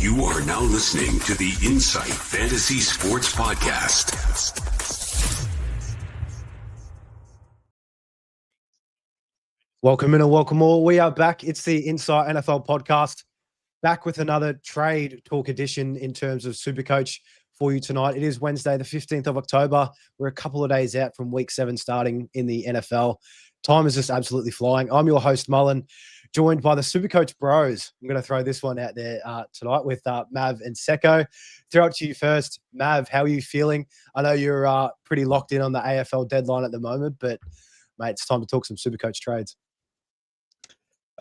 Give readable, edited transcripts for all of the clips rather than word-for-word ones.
You are now listening to the Insight Fantasy Sports Podcast. Welcome in and welcome all. We are back. It's the Insight NFL Podcast. Back with another trade talk edition in terms of SuperCoach for you tonight. It is Wednesday, the 15th of October. We're a couple of days out from week 7 starting in the NFL. Time is just absolutely flying. I'm your host, Mullin, joined by the SuperCoach Bros. I'm going to throw this one out there tonight with Mav and Secko. Throw it to you first. Mav, how are you feeling? I know you're pretty locked in on the AFL deadline at the moment, but, mate, it's time to talk some SuperCoach trades.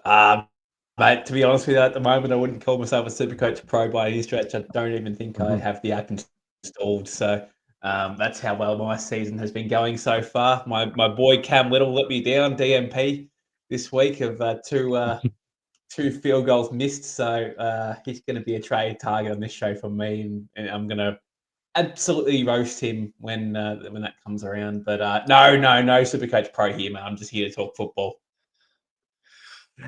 Mate, to be honest with you, at the moment, I wouldn't call myself a SuperCoach Pro by any stretch. I don't even think I have the app installed. So that's how well my season has been going so far. My boy Cam Little let me down, DMP, this week of two field goals missed. So he's going to be a trade target on this show for me, and I'm going to absolutely roast him when that comes around. But no SuperCoach Pro here, man. I'm just here to talk football.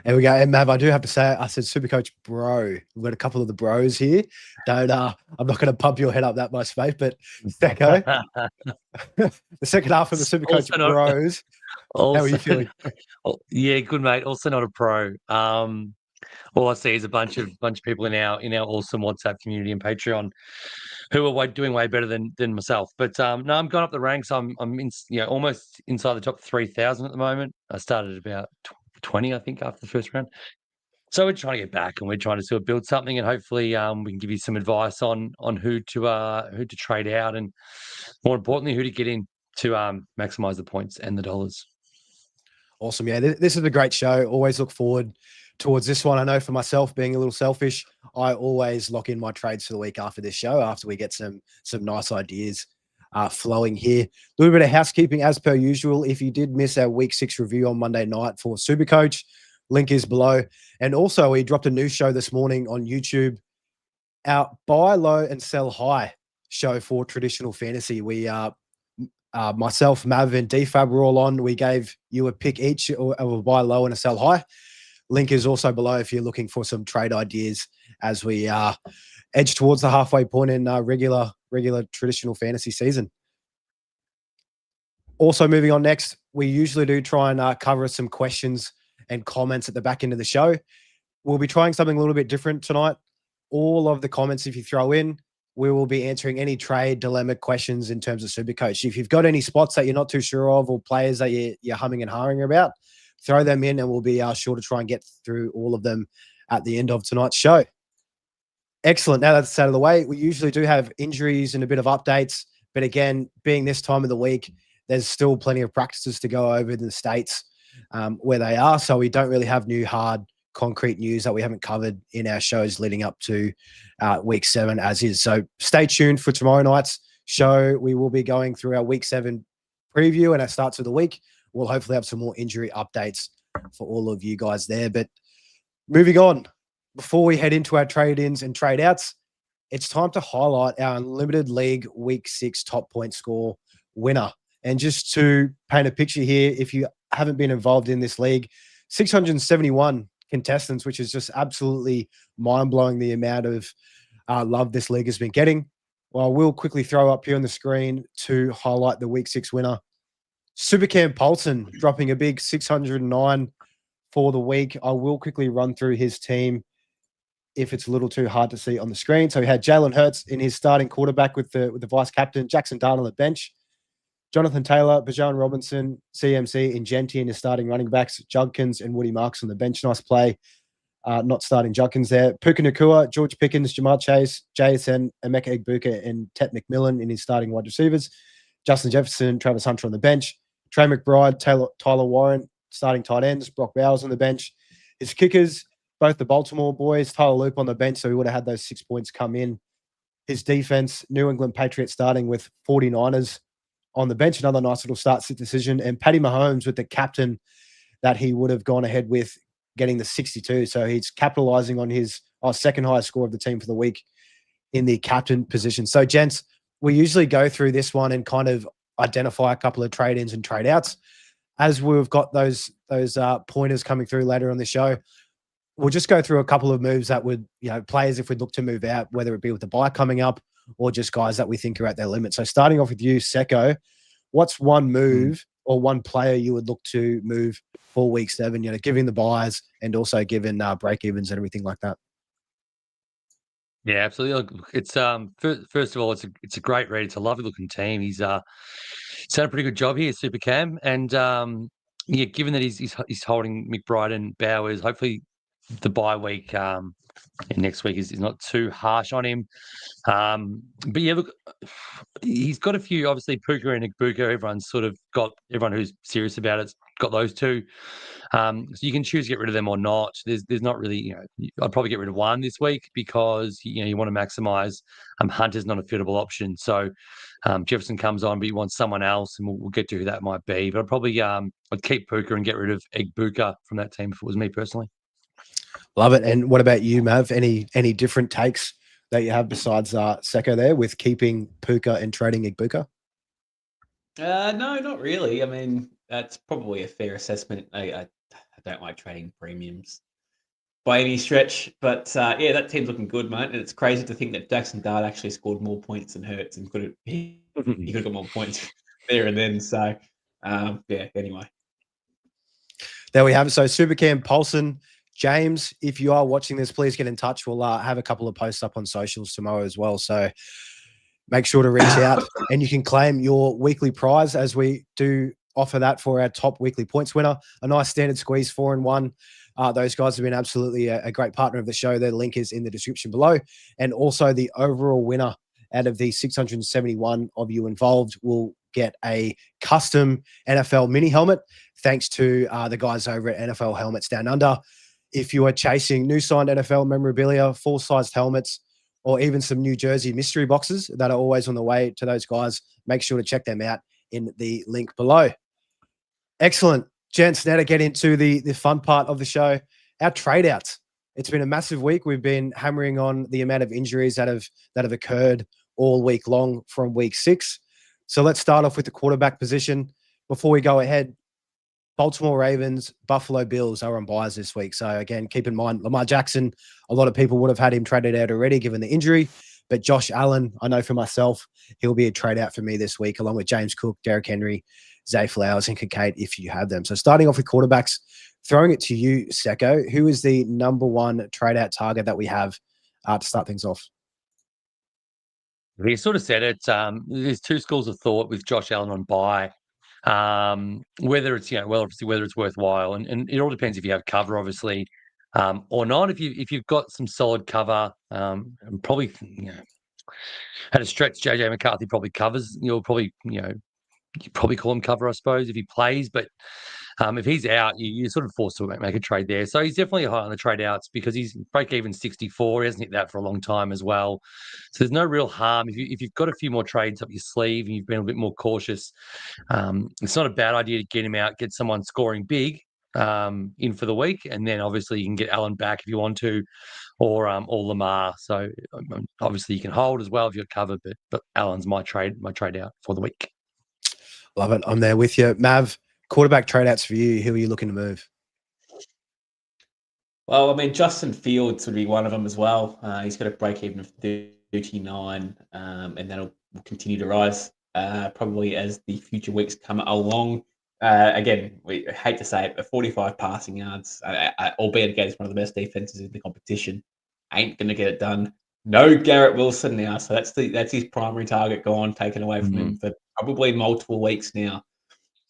There we go. And Mav, I do have to say, I said SuperCoach Bro. We've got a couple of the bros here. Don't I'm not going to pump your head up that much, mate. But Secko, the second half of the SuperCoach Bros. How are you feeling? Yeah, good, mate. Also not a pro. All I see is a bunch of people in our awesome WhatsApp community and Patreon who are doing way better than myself. But no, I'm going up the ranks. I'm almost inside the top 3,000 at the moment. I started about 20, I think, after the first round. So we're trying to get back, and we're trying to sort of build something, and hopefully we can give you some advice on who to trade out, and more importantly, who to get in to maximize the points and the dollars. Awesome. Yeah, this is a great show. Always look forward towards this one. I know for myself, being a little selfish, I always lock in my trades for the week after this show, after we get some nice ideas flowing here. A little bit of housekeeping as per usual. If you did miss our week 6 review on Monday night for SuperCoach, link is below. And also we dropped a new show this morning on YouTube, our buy low and sell high show for traditional fantasy. We myself, Mav and DFAB were all on. We gave you a pick each of a buy low and a sell high. Link is also below if you're looking for some trade ideas as we edge towards the halfway point in regular traditional fantasy season. Also moving on next, we usually do try and cover some questions and comments at the back end of the show. We'll be trying something a little bit different tonight. All of the comments, if you throw in, we will be answering any trade dilemma questions in terms of SuperCoach. If you've got any spots that you're not too sure of or players that you're humming and hawing about, throw them in and we'll be sure to try and get through all of them at the end of tonight's show. Excellent. Now that's out of the way, we usually do have injuries and a bit of updates. But again, being this time of the week, there's still plenty of practices to go over in the States where they are. So we don't really have new hard concrete news that we haven't covered in our shows leading up to week 7 as is. So stay tuned for tomorrow night's show. We will be going through our week 7 preview and our starts of the week. We'll hopefully have some more injury updates for all of you guys there. But moving on, before we head into our trade-ins and trade-outs, it's time to highlight our Unlimited League Week 6 top point score winner. And just to paint a picture here, if you haven't been involved in this league, 671 contestants, which is just absolutely mind-blowing the amount of love this league has been getting. Well, we'll quickly throw up here on the screen to highlight the Week 6 winner. Supercam Paulson dropping a big 609 for the week. I will quickly run through his team if it's a little too hard to see on the screen. So he had Jalen Hurts in his starting quarterback with the vice captain, Jackson Darnold at bench, Jonathan Taylor, Bijan Robinson, CMC, and Genti in his starting running backs, Judkins and Woody Marks on the bench. Nice play. Not starting Judkins there. Puka Nacua, George Pickens, Jamar Chase, JSN, Emeka Egbuka, and Tet McMillan in his starting wide receivers. Justin Jefferson, Travis Hunter on the bench. Trey McBride, Tyler Warren, starting tight ends. Brock Bowers on the bench. His kickers, both the Baltimore boys. Tyler Loop on the bench, so he would have had those 6 points come in. His defense, New England Patriots starting with 49ers on the bench. Another nice little start-sit decision. And Patty Mahomes with the captain that he would have gone ahead with, getting the 62. So he's capitalizing on his second highest score of the team for the week in the captain position. So, gents, we usually go through this one and kind of identify a couple of trade-ins and trade-outs. As we've got those pointers coming through later on the show, we'll just go through a couple of moves that would, players if we look to move out, whether it be with the bye coming up or just guys that we think are at their limit. So starting off with you, Secko, what's one move or one player you would look to move for week 7, giving the buys and also given break evens and everything like that? Yeah, absolutely. Look, it's first of all, it's a great read. It's a lovely looking team. He's done a pretty good job here, Super Cam, and given that he's holding McBride and Bowers, hopefully the bye week next week is not too harsh on him. But yeah, look, he's got a few. Obviously, Puka and Igbuka. Everyone who's serious about it's got those two. So you can choose to get rid of them or not. There's not really, I'd probably get rid of one this week because you want to maximise. Hunter's not a fittable option, so Jefferson comes on, but you want someone else, and we'll get to who that might be. But I'd probably I'd keep Puka and get rid of Igbuka from that team if it was me personally. Love it. And what about you, Mav? Any different takes that you have besides Secko there with keeping Puka and trading Igbuka? No, not really. I mean, that's probably a fair assessment. I don't like trading premiums by any stretch, but that team's looking good, mate. And it's crazy to think that Jackson Dart actually scored more points than Hurts and he could have got more points there and then. So, anyway. There we have it. So Supercam, Paulson, James, if you are watching this, please get in touch. We'll have a couple of posts up on socials tomorrow as well. So make sure to reach out and you can claim your weekly prize as we do offer that for our top weekly points winner. A nice standard squeeze 4-1. Those guys have been absolutely a great partner of the show. Their link is in the description below. And also the overall winner out of the 671 of you involved will get a custom NFL mini helmet thanks to the guys over at NFL Helmets Down Under. If you are chasing new signed NFL memorabilia, full-sized helmets, or even some New Jersey mystery boxes that are always on the way to those guys, make sure to check them out in the link below. Excellent. Gents, now to get into the fun part of the show, our trade outs. It's been a massive week. We've been hammering on the amount of injuries that have occurred all week long from week 6. So let's start off with the quarterback position. Before we go ahead, Baltimore Ravens, Buffalo Bills are on buys this week. So again, keep in mind, Lamar Jackson, a lot of people would have had him traded out already given the injury. But Josh Allen, I know for myself, he'll be a trade out for me this week, along with James Cook, Derrick Henry, Zay Flowers, and Kincaid if you have them. So starting off with quarterbacks, throwing it to you, Secko, who is the number one trade out target that we have to start things off? You sort of said it. There's two schools of thought with Josh Allen on bye. Whether it's obviously whether it's worthwhile, and it all depends if you have cover, obviously, or not. If you've got some solid cover, and probably at a stretch, JJ McCarthy probably covers. You'll probably you probably call him cover, I suppose, if he plays. But if he's out, you're sort of forced to make a trade there. So he's definitely high on the trade outs because he's break even 64. He hasn't hit that for a long time as well. So there's no real harm. If you've got a few more trades up your sleeve and you've been a bit more cautious, it's not a bad idea to get him out, get someone scoring big in for the week. And then obviously you can get Allen back if you want to, or Lamar. So obviously you can hold as well if you're covered, but Allen's my trade out for the week. Love it. I'm there with you. Mav, quarterback trade outs for you. Who are you looking to move? Well, I mean, Justin Fields would be one of them as well. He's got a break even of 39, and that'll continue to rise probably as the future weeks come along. Again, we hate to say it, but 45 passing yards, albeit against one of the best defenses in the competition, ain't going to get it done. No Garrett Wilson now, so that's his primary target gone, taken away from him for probably multiple weeks now.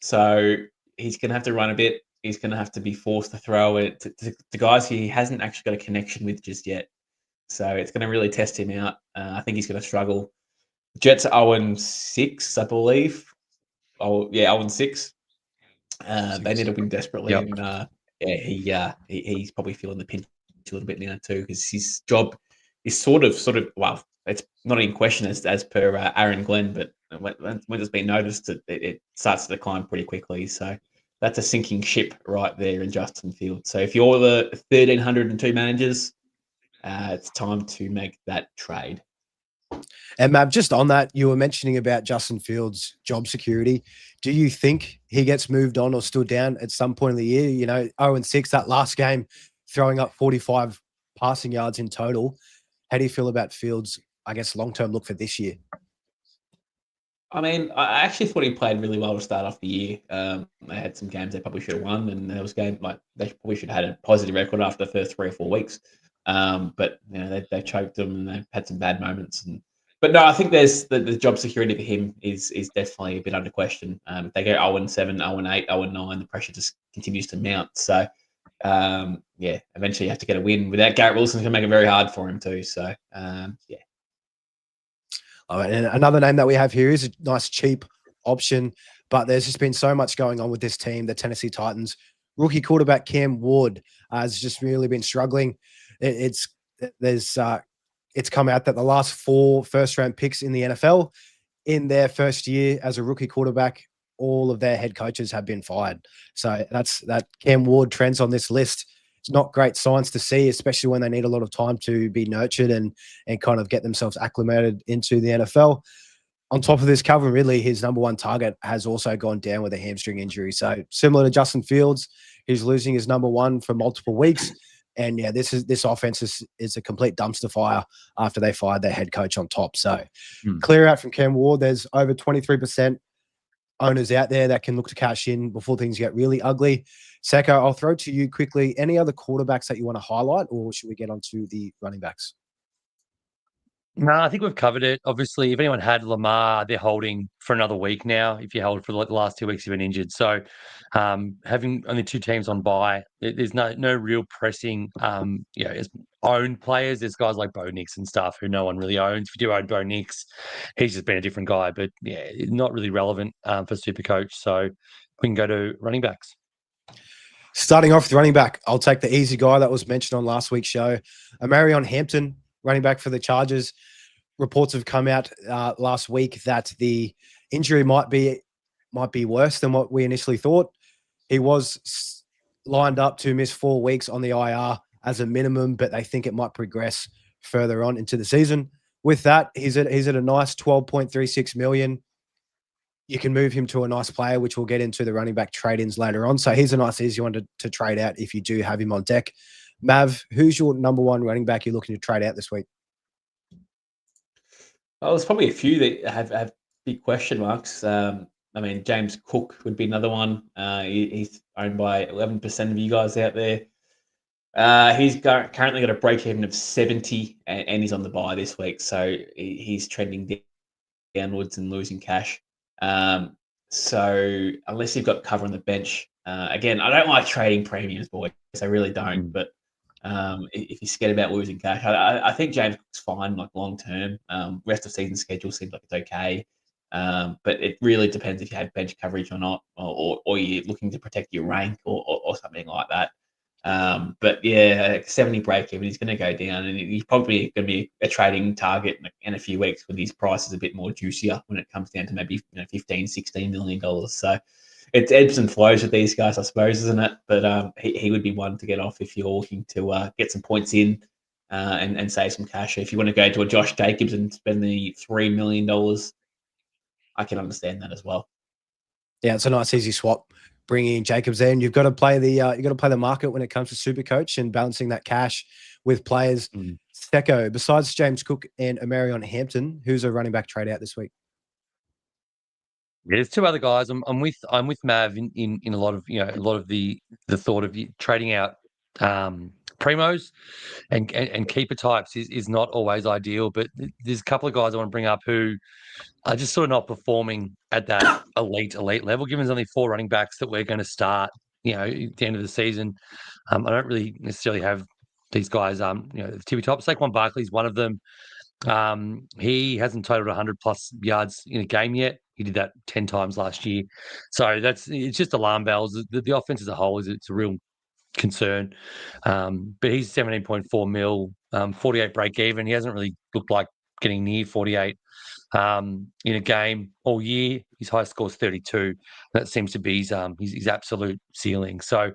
So he's going to have to run a bit. He's going to have to be forced to throw it to guys he hasn't actually got a connection with just yet. So it's going to really test him out. I think he's going to struggle. Jets are 0-6, I believe. 0-6. They need to win desperately. Yep. And he's probably feeling the pinch a little bit now too, because his job is sort of well, it's not in question as per Aaron Glenn, but when it's been noticed, it starts to decline pretty quickly. So that's a sinking ship right there in Justin Fields. So if you're the 1,302 managers, it's time to make that trade. And Mav, just on that, you were mentioning about Justin Fields' job security. Do you think he gets moved on or stood down at some point in the year? 0-6, that last game throwing up 45 passing yards in total. How do you feel about Fields, I guess, long-term look for this year? I mean, I actually thought he played really well to start off the year. They had some games they probably should have won, and there was games like they probably should have had a positive record after the first 3 or 4 weeks. But they choked them, and they've had some bad moments. But no, I think there's the job security for him is definitely a bit under question. If they go 0-7, 0-8, 0-9, the pressure just continues to mount. So eventually you have to get a win. Without Garrett Wilson's going to make it very hard for him too. So yeah. All right, and another name that we have here is a nice cheap option, but there's just been so much going on with this team, the Tennessee Titans. Rookie quarterback Cam Ward has just really been struggling. It's come out that the last 4 first-round picks in the NFL in their first year as a rookie quarterback, all of their head coaches have been fired. So that Cam Ward trends on this list. It's not great signs to see, especially when they need a lot of time to be nurtured and kind of get themselves acclimated into the NFL. On top of this, Calvin Ridley, his number 1 target, has also gone down with a hamstring injury. So similar to Justin Fields, he's losing his number 1 for multiple weeks. And yeah, this offense is a complete dumpster fire after they fired their head coach on top. So clear out from Cam Ward. There's over 23% owners out there that can look to cash in before things get really ugly. Secko, I'll throw to you quickly. Any other quarterbacks that you want to highlight, or should we get on to the running backs? No, I think we've covered it. Obviously, if anyone had Lamar, they're holding for another week now. If you held for the last 2 weeks, you've been injured. So having only 2 teams on bye, there's no real pressing, as owned players. There's guys like Bo Nix and stuff who no one really owns. If you do own Bo Nix, he's just been a different guy. But yeah, not really relevant for SuperCoach. So we can go to running backs. Starting off with running back, I'll take the easy guy that was mentioned on last week's show. Marion Hampton, running back for the Chargers. Reports have come out last week that the injury might be worse than what we initially thought. He was lined up to miss 4 weeks on the IR as a minimum, but they think it might progress further on into the season. With that, he's at a nice $12.36 million. You can move him to a nice player, which we'll get into the running back trade-ins later on. So he's a nice, easy one to trade out if you do have him on deck. Mav, who's your number 1 running back you're looking to trade out this week? Well, there's probably a few that have big question marks. I mean, James Cook would be another one. He's owned by 11% of you guys out there. He's currently got a break-even of 70, and he's on the bye this week. So he's trending downwards and losing cash. So unless you've got cover on the bench, again, I don't like trading premiums, boys. I really don't. But if you're scared about losing cash, I think James Cook's fine, like long term. Rest of season schedule seems like it's okay. But it really depends if you have bench coverage or not, or you're looking to protect your rank or something like that. But yeah, 70 break even, he's going to go down, and he's probably going to be a trading target in a few weeks when his price is a bit more juicier when it comes down to maybe $15-16 million. So it's ebbs and flows with these guys, I suppose, isn't it? But he would be one to get off if you're looking to get some points in and save some cash. If you want to go to a Josh Jacobs and spend the $3 million, I can understand that as well. Yeah, it's a nice easy swap. Bringing in Jacobs there, and you've got to play the market when it comes to SuperCoach and balancing that cash with players. Secko, besides James Cook and Marion Hampton, who's a running back trade out this week? Yeah, there's 2 other guys. I'm with Mav in a lot of the thought of trading out primos and keeper types is not always ideal. But there's a couple of guys I want to bring up who are just sort of not performing at that elite level. Given there's only 4 running backs that we're going to start, at the end of the season, I don't really necessarily have these guys. Tippy top. Saquon Barkley's one of them. He hasn't totaled 100 plus yards in a game yet. He did that 10 times last year. So it's just alarm bells. The offense as a whole it's a real concern. But he's 17.4 mil, 48 break even. He hasn't really looked like getting near 48 in a game all year. His highest score is 32. That seems to be his absolute ceiling. So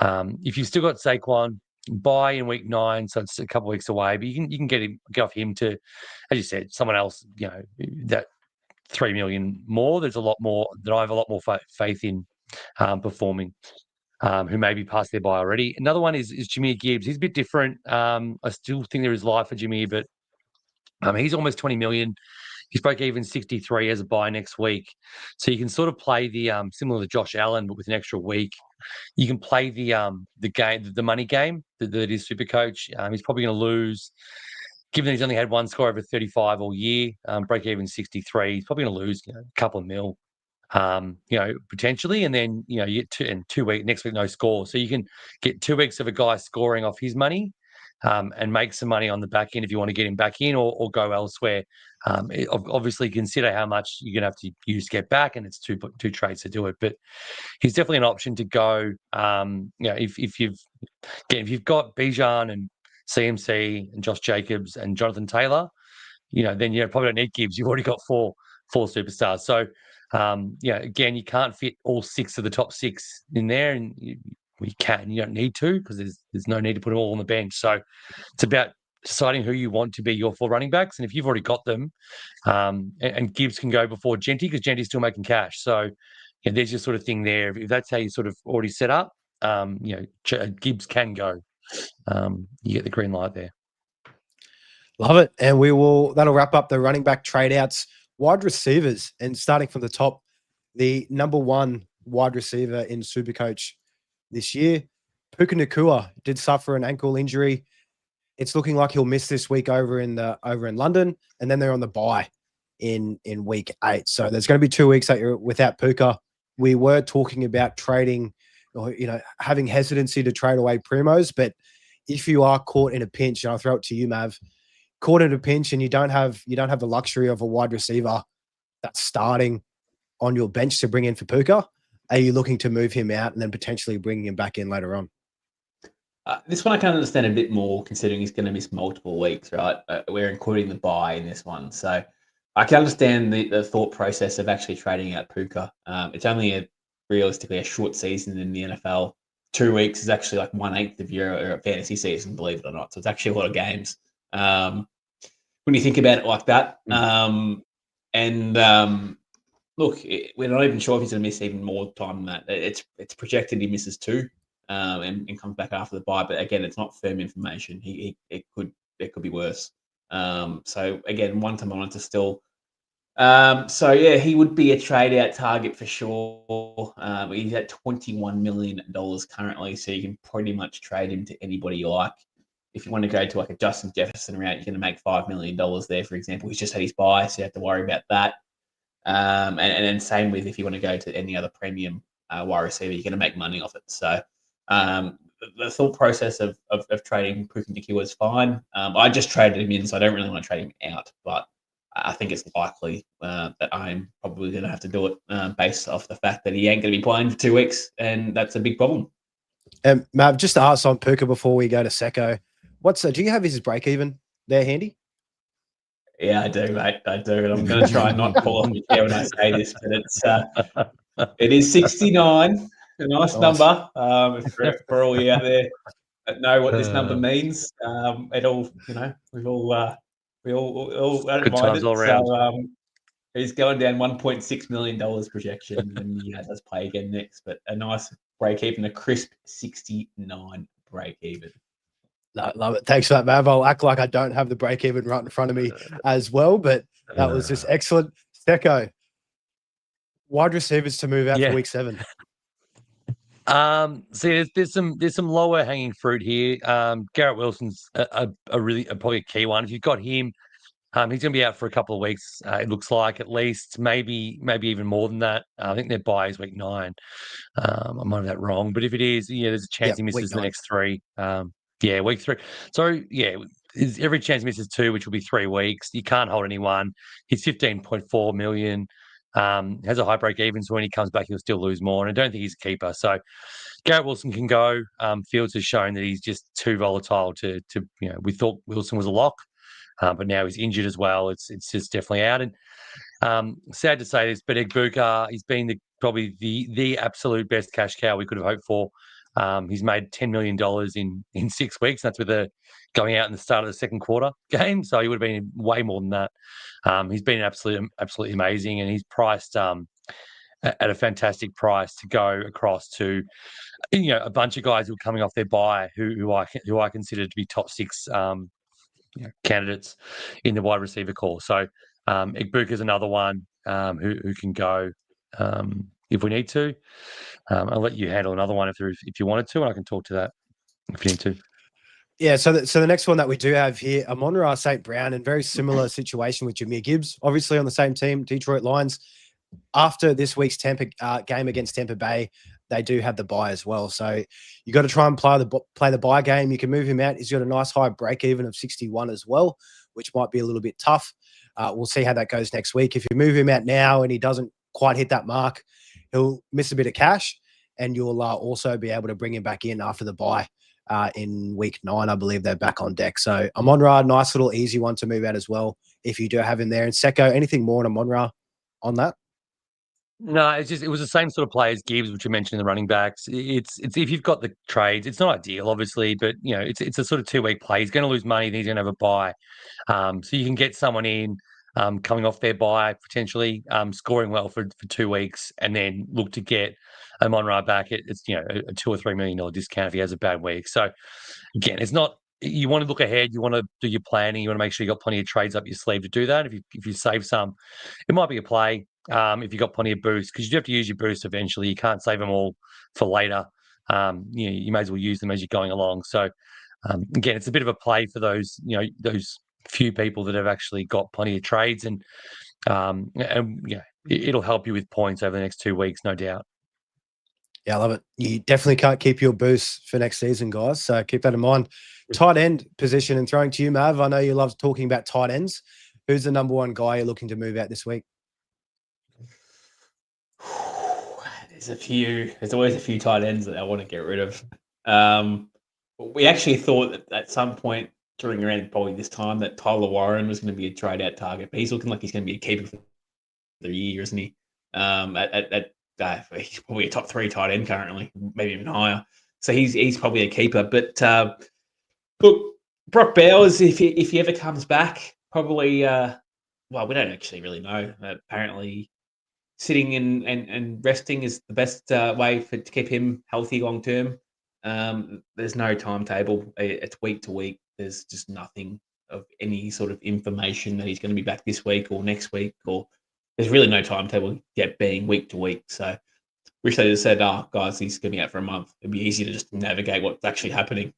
if you've still got Saquon, buy in week 9, so it's a couple of weeks away, but you can get off him to, as you said, someone else, that 3 million more. There's a lot more that I have a lot more faith in performing. who may be past their buy already. Another one is Jameer Gibbs. He's a bit different. I still think there is life for Jameer, but he's almost 20 million. He's break even 63 as a buy next week. So you can sort of play the similar to Josh Allen, but with an extra week. You can play the game, the money game that is SuperCoach. He's probably going to lose, given that he's only had one score over 35 all year. Break even 63. He's probably going to lose a couple of mil, potentially, and then you get 2 weeks next week no score. So you can get 2 weeks of a guy scoring off his money. And make some money on the back end if you want to get him back in or go elsewhere. Obviously, consider how much you're going to have to use to get back, and it's two trades to do it. But he's definitely an option to go. If you've got Bijan and CMC and Josh Jacobs and Jonathan Taylor, then you probably don't need Gibbs. You've already got four superstars. So, again, you can't fit all 6 of the top 6 in there, and you don't need to, because there's no need to put them all on the bench. So it's about deciding who you want to be your 4 running backs, and if you've already got them, and Gibbs can go before Genty, because Genty's still making cash. So there's your sort of thing there. If that's how you sort of already set up, Gibbs can go. You get the green light there. Love it. And that'll wrap up the running back trade outs. Wide receivers, and starting from the top, the number 1 wide receiver in SuperCoach this year, Puka Nacua, did suffer an ankle injury. It's looking like he'll miss this week over in London, and then they're on the bye in week 8. So there's going to be 2 weeks that you're without Puka. We were talking about trading, or having hesitancy to trade away primos, but if you are caught in a pinch, and I'll throw it to you, Mav, caught in a pinch, and you don't have the luxury of a wide receiver that's starting on your bench to bring in for Puka, are you looking to move him out and then potentially bringing him back in later on? This one I can understand a bit more, considering he's going to miss multiple weeks, right? We're including the bye in this one. So I can understand the thought process of actually trading out Puka. It's only realistically a short season in the NFL. 2 weeks is actually like 1/8 of your fantasy season, believe it or not. So it's actually a lot of games. When you think about it like that. Look, we're not even sure if he's going to miss even more time than that. It's projected he misses 2 and comes back after the bye. But again, it's not firm information. It could be worse. So again, one to monitor still. He would be a trade out target for sure. He's at $21 million currently, so you can pretty much trade him to anybody you like. If you want to go to like a Justin Jefferson route, you're going to make $5 million there, for example. He's just had his bye, so you have to worry about that. And then same with if you want to go to any other premium wide receiver, you're going to make money off it. So the thought process of trading Puka Nacua is fine. I just traded him in, so I don't really want to trade him out. But I think it's likely that I'm probably going to have to do it based off the fact that he ain't going to be playing for 2 weeks, and that's a big problem. Mav, just to ask on Puka before we go to Secko, do you have his break even there handy? Yeah, I do, mate. I do. And I'm going to try and not pull off my chair when I say this, but it is 69, a nice number for all you out there that know what this number means. We all don't mind it. So he's going down $1.6 million projection, and he does play again next. But a nice break even, a crisp 69 break even. Love it. Thanks for that, Mav. I'll act like I don't have the break even right in front of me as well, but that was just excellent. Secko, wide receivers to move out for week 7. There's some lower hanging fruit here. Garrett Wilson's probably a key one. If you've got him, he's going to be out for a couple of weeks. It looks like, at least, maybe even more than that. I think their bye is week 9. I might have that wrong, but if it is, there's a chance he misses the next 3. Week 3. So there's every chance he misses 2, which will be 3 weeks. You can't hold anyone. He's 15.4 million. Has a high break even, so when he comes back, he'll still lose more. And I don't think he's a keeper. So Garrett Wilson can go. Fields has shown that he's just too volatile to we thought Wilson was a lock, but now he's injured as well. It's just definitely out. And sad to say this, but Egbuka, he's been probably the absolute best cash cow we could have hoped for. He's made $10 million in 6 weeks. That's with going out in the start of the second quarter game. So he would have been way more than that. He's been absolutely amazing, and he's priced at a fantastic price to go across to, a bunch of guys who are coming off their bye who I consider to be top 6 candidates in the wide receiver call. So Igbuka's another one who can go if we need to. I'll let you handle another one if you wanted to, and I can talk to that if you need to. Yeah, so the next one that we do have here, Amon-Ra St. Brown, and very similar situation with Jahmyr Gibbs, obviously on the same team, Detroit Lions. After this week's game against Tampa Bay, they do have the bye as well. So you got to try and play the bye game. You can move him out. He's got a nice high break even of 61 as well, which might be a little bit tough. We'll see how that goes next week. If you move him out now and he doesn't quite hit that mark, he'll miss a bit of cash, and you'll also be able to bring him back in after the bye. In week 9, I believe they're back on deck. So Amon-Ra, nice little easy one to move out as well if you do have him there. And Secko, anything more on Amon-Ra on that? No, it was the same sort of play as Gibbs, which you mentioned in the running backs. It's if you've got the trades, it's not ideal, obviously, but it's a sort of 2-week play. He's going to lose money, then he's going to have a bye. So you can get someone in coming off their bye, potentially scoring well for 2 weeks, and then look to get Amon-Ra back. It's a $2 or $3 million discount if he has a bad week. So again, it's not. You want to look ahead. You want to do your planning. You want to make sure you got plenty of trades up your sleeve to do that. If you save some, it might be a play. If you've got plenty of boosts, because you do have to use your boosts eventually. You can't save them all for later. You may as well use them as you're going along. So again, it's a bit of a play for those few people that have actually got plenty of trades, and it'll help you with points over the next 2 weeks, no doubt. Yeah, I love it. You definitely can't keep your boosts for next season, guys. So keep that in mind. Tight end position, and throwing to you, Mav. I know you love talking about tight ends. Who's the number one guy you're looking to move out this week? There's always a few tight ends that I want to get rid of. We actually thought that at some point during around probably this time that Tyler Warren was going to be a trade out target, but he's looking like he's going to be a keeper for the year, isn't he? He's probably a top 3 tight end currently, maybe even higher. So he's probably a keeper. But look, Brock Bowers, if he ever comes back, probably. We don't actually really know. Apparently, sitting and resting is the best way to keep him healthy long term. There's no timetable. It's week to week. There's just nothing of any sort of information that he's going to be back this week or next week, or there's really no timetable yet being week to week. So wish they just said, guys, he's going to be out for a month. It'd be easy to just navigate what's actually happening.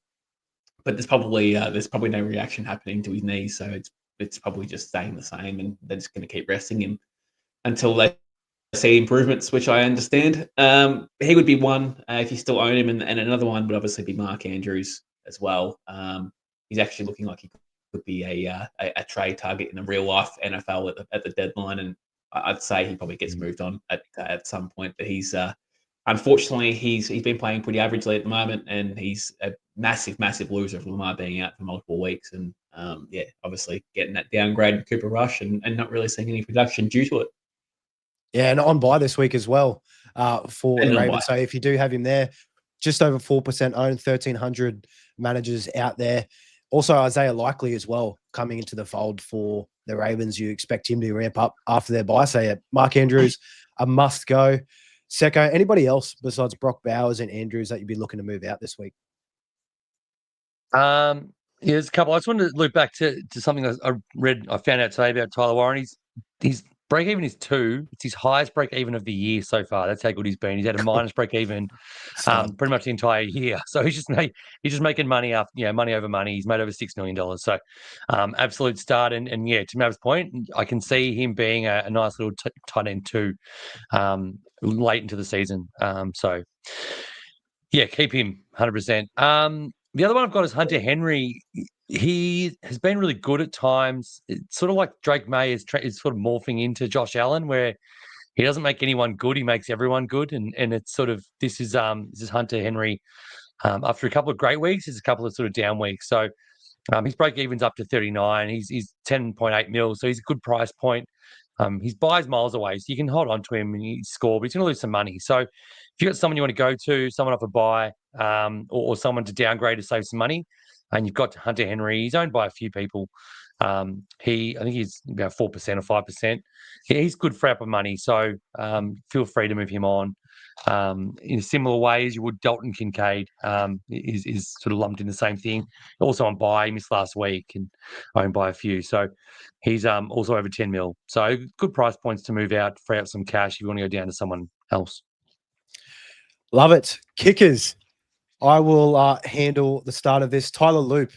But there's probably no reaction happening to his knees. So it's probably just staying the same, and they're just going to keep resting him until they see improvements, which I understand. He would be one if you still own him, and another one would obviously be Mark Andrews as well. He's actually looking like he could be a trade target in a real life NFL at the deadline, and I'd say he probably gets moved on at some point. But he's unfortunately he's been playing pretty averagely at the moment, and he's a massive loser for Lamar being out for multiple weeks, and obviously getting that downgrade in Cooper Rush and not really seeing any production due to it. Yeah, and on bye this week as well for the Ravens. So if you do have him there, just over 4% owned, 1,300 managers out there. Also, Isaiah Likely as well coming into the fold for the Ravens. You expect him to ramp up after their bye. So, Mark Andrews, a must go. Secko, anybody else besides Brock Bowers and Andrews that you'd be looking to move out this week? There's a couple. I just wanted to loop back to something I found out today about Tyler Warren. He's break even is 2. It's his highest break even of the year so far. That's how good he's been. He's had a minus break even pretty much the entire year. So he's just making money money over money. He's made over $6 million. So absolute start. And to Mav's point, I can see him being a nice little tight end too late into the season. Keep him 100%. The other one I've got is Hunter Henry. He has been really good at times. It's sort of like Drake May is sort of morphing into Josh Allen, where he doesn't make anyone good, he makes everyone good. And it's sort of this is Hunter Henry after a couple of great weeks, there's a couple of sort of down weeks. So his break even's up to 39. He's 10.8 mil, so he's a good price point. His buys miles away, so you can hold on to him and he score, but he's going to lose some money. So if you've got someone you want to go to, someone off a buy, or someone to downgrade to save some money, and you've got Hunter Henry, he's owned by a few people. I think he's about 4% or 5%. He's good for upper money, so feel free to move him on. In a similar way as you would Dalton Kincaid, is sort of lumped in the same thing. Also on buy, he missed last week and owned by a few. So he's also over 10 mil. So good price points to move out, free up some cash if you want to go down to someone else. Love it. Kickers. I will handle the start of this. Tyler Loop,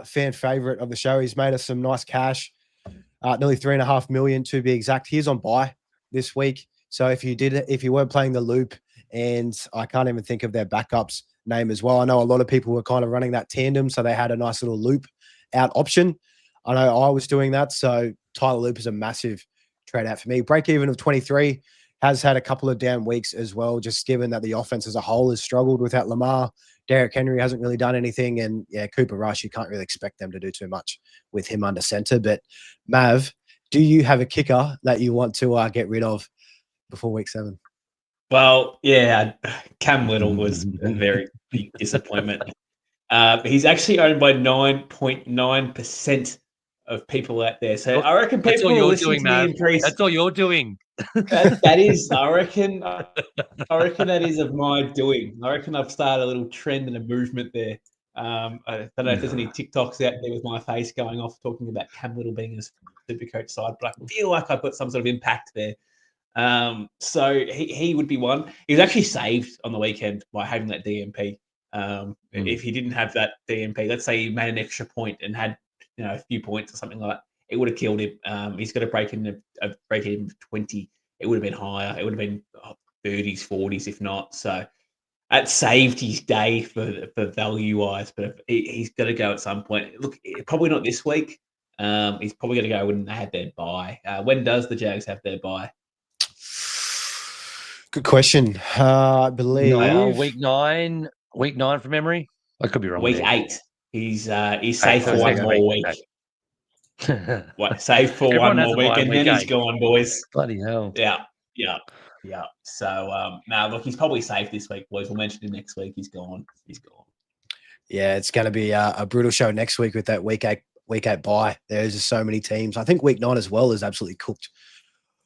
fan favorite of the show. He's made us some nice cash, nearly 3.5 million to be exact. He's on buy this week. So if you were playing the Loop, and I can't even think of their backups name as well. I know a lot of people were kind of running that tandem, so they had a nice little Loop out option. I know I was doing that. So Tyler Loop is a massive trade out for me. Break even of 23. Has had a couple of down weeks as well, just given that the offense as a whole has struggled without Lamar. Derrick Henry hasn't really done anything. And yeah, Cooper Rush, you can't really expect them to do too much with him under center. But Mav, do you have a kicker that you want to get rid of before week 7? Well, yeah, Cam Little was a very big disappointment. He's actually owned by 9.9% of people out there. So I reckon people will listen to the increase. That's all you're doing. That is, I reckon that is of my doing. I reckon I've started a little trend and a movement there. I don't know if there's any TikToks out there with my face going off talking about Cam Little being a SuperCoach side, but I feel like I've got some sort of impact there. So he would be one. He was actually saved on the weekend by having that DMP. If he didn't have that DMP, let's say he made an extra point and had a few points or something like that, it would have killed him. He's got a break in of 20. It would have been higher. It would have been 30s, 40s, if not. So that saved his day for value wise. But he's got to go at some point. Look, probably not this week. He's probably going to go when they had their bye. When does the Jags have their bye? Good question. I believe week 9 from memory. I could be wrong. Week 8. He's safe for one more week. What, save for one more week, and then he's gone, boys. Bloody hell. Yeah. So, now look, he's probably safe this week, boys. We'll mention him next week. He's gone. Yeah, it's going to be a brutal show next week with that week 8 bye. There's just so many teams. I think week 9 as well is absolutely cooked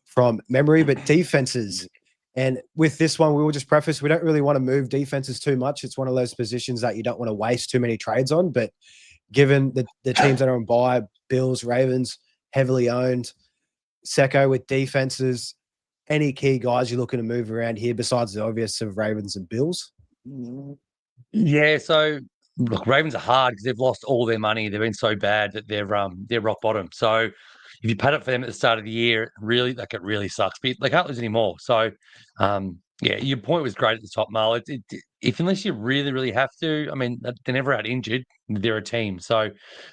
from memory, but defenses. And with this one, we will just preface, we don't really want to move defenses too much. It's one of those positions that you don't want to waste too many trades on, but given the teams that are on bye, Bills, Ravens, heavily owned, Secko with defenses, any key guys you're looking to move around here besides the obvious of Ravens and Bills? Yeah, so look, Ravens are hard because they've lost all their money. They've been so bad that they're rock bottom. So if you paid up for them at the start of the year, it really sucks. But they can't lose anymore. So yeah, your point was great at the top, Mal. Unless you really, really have to, I mean, they're never out injured. They're a team. So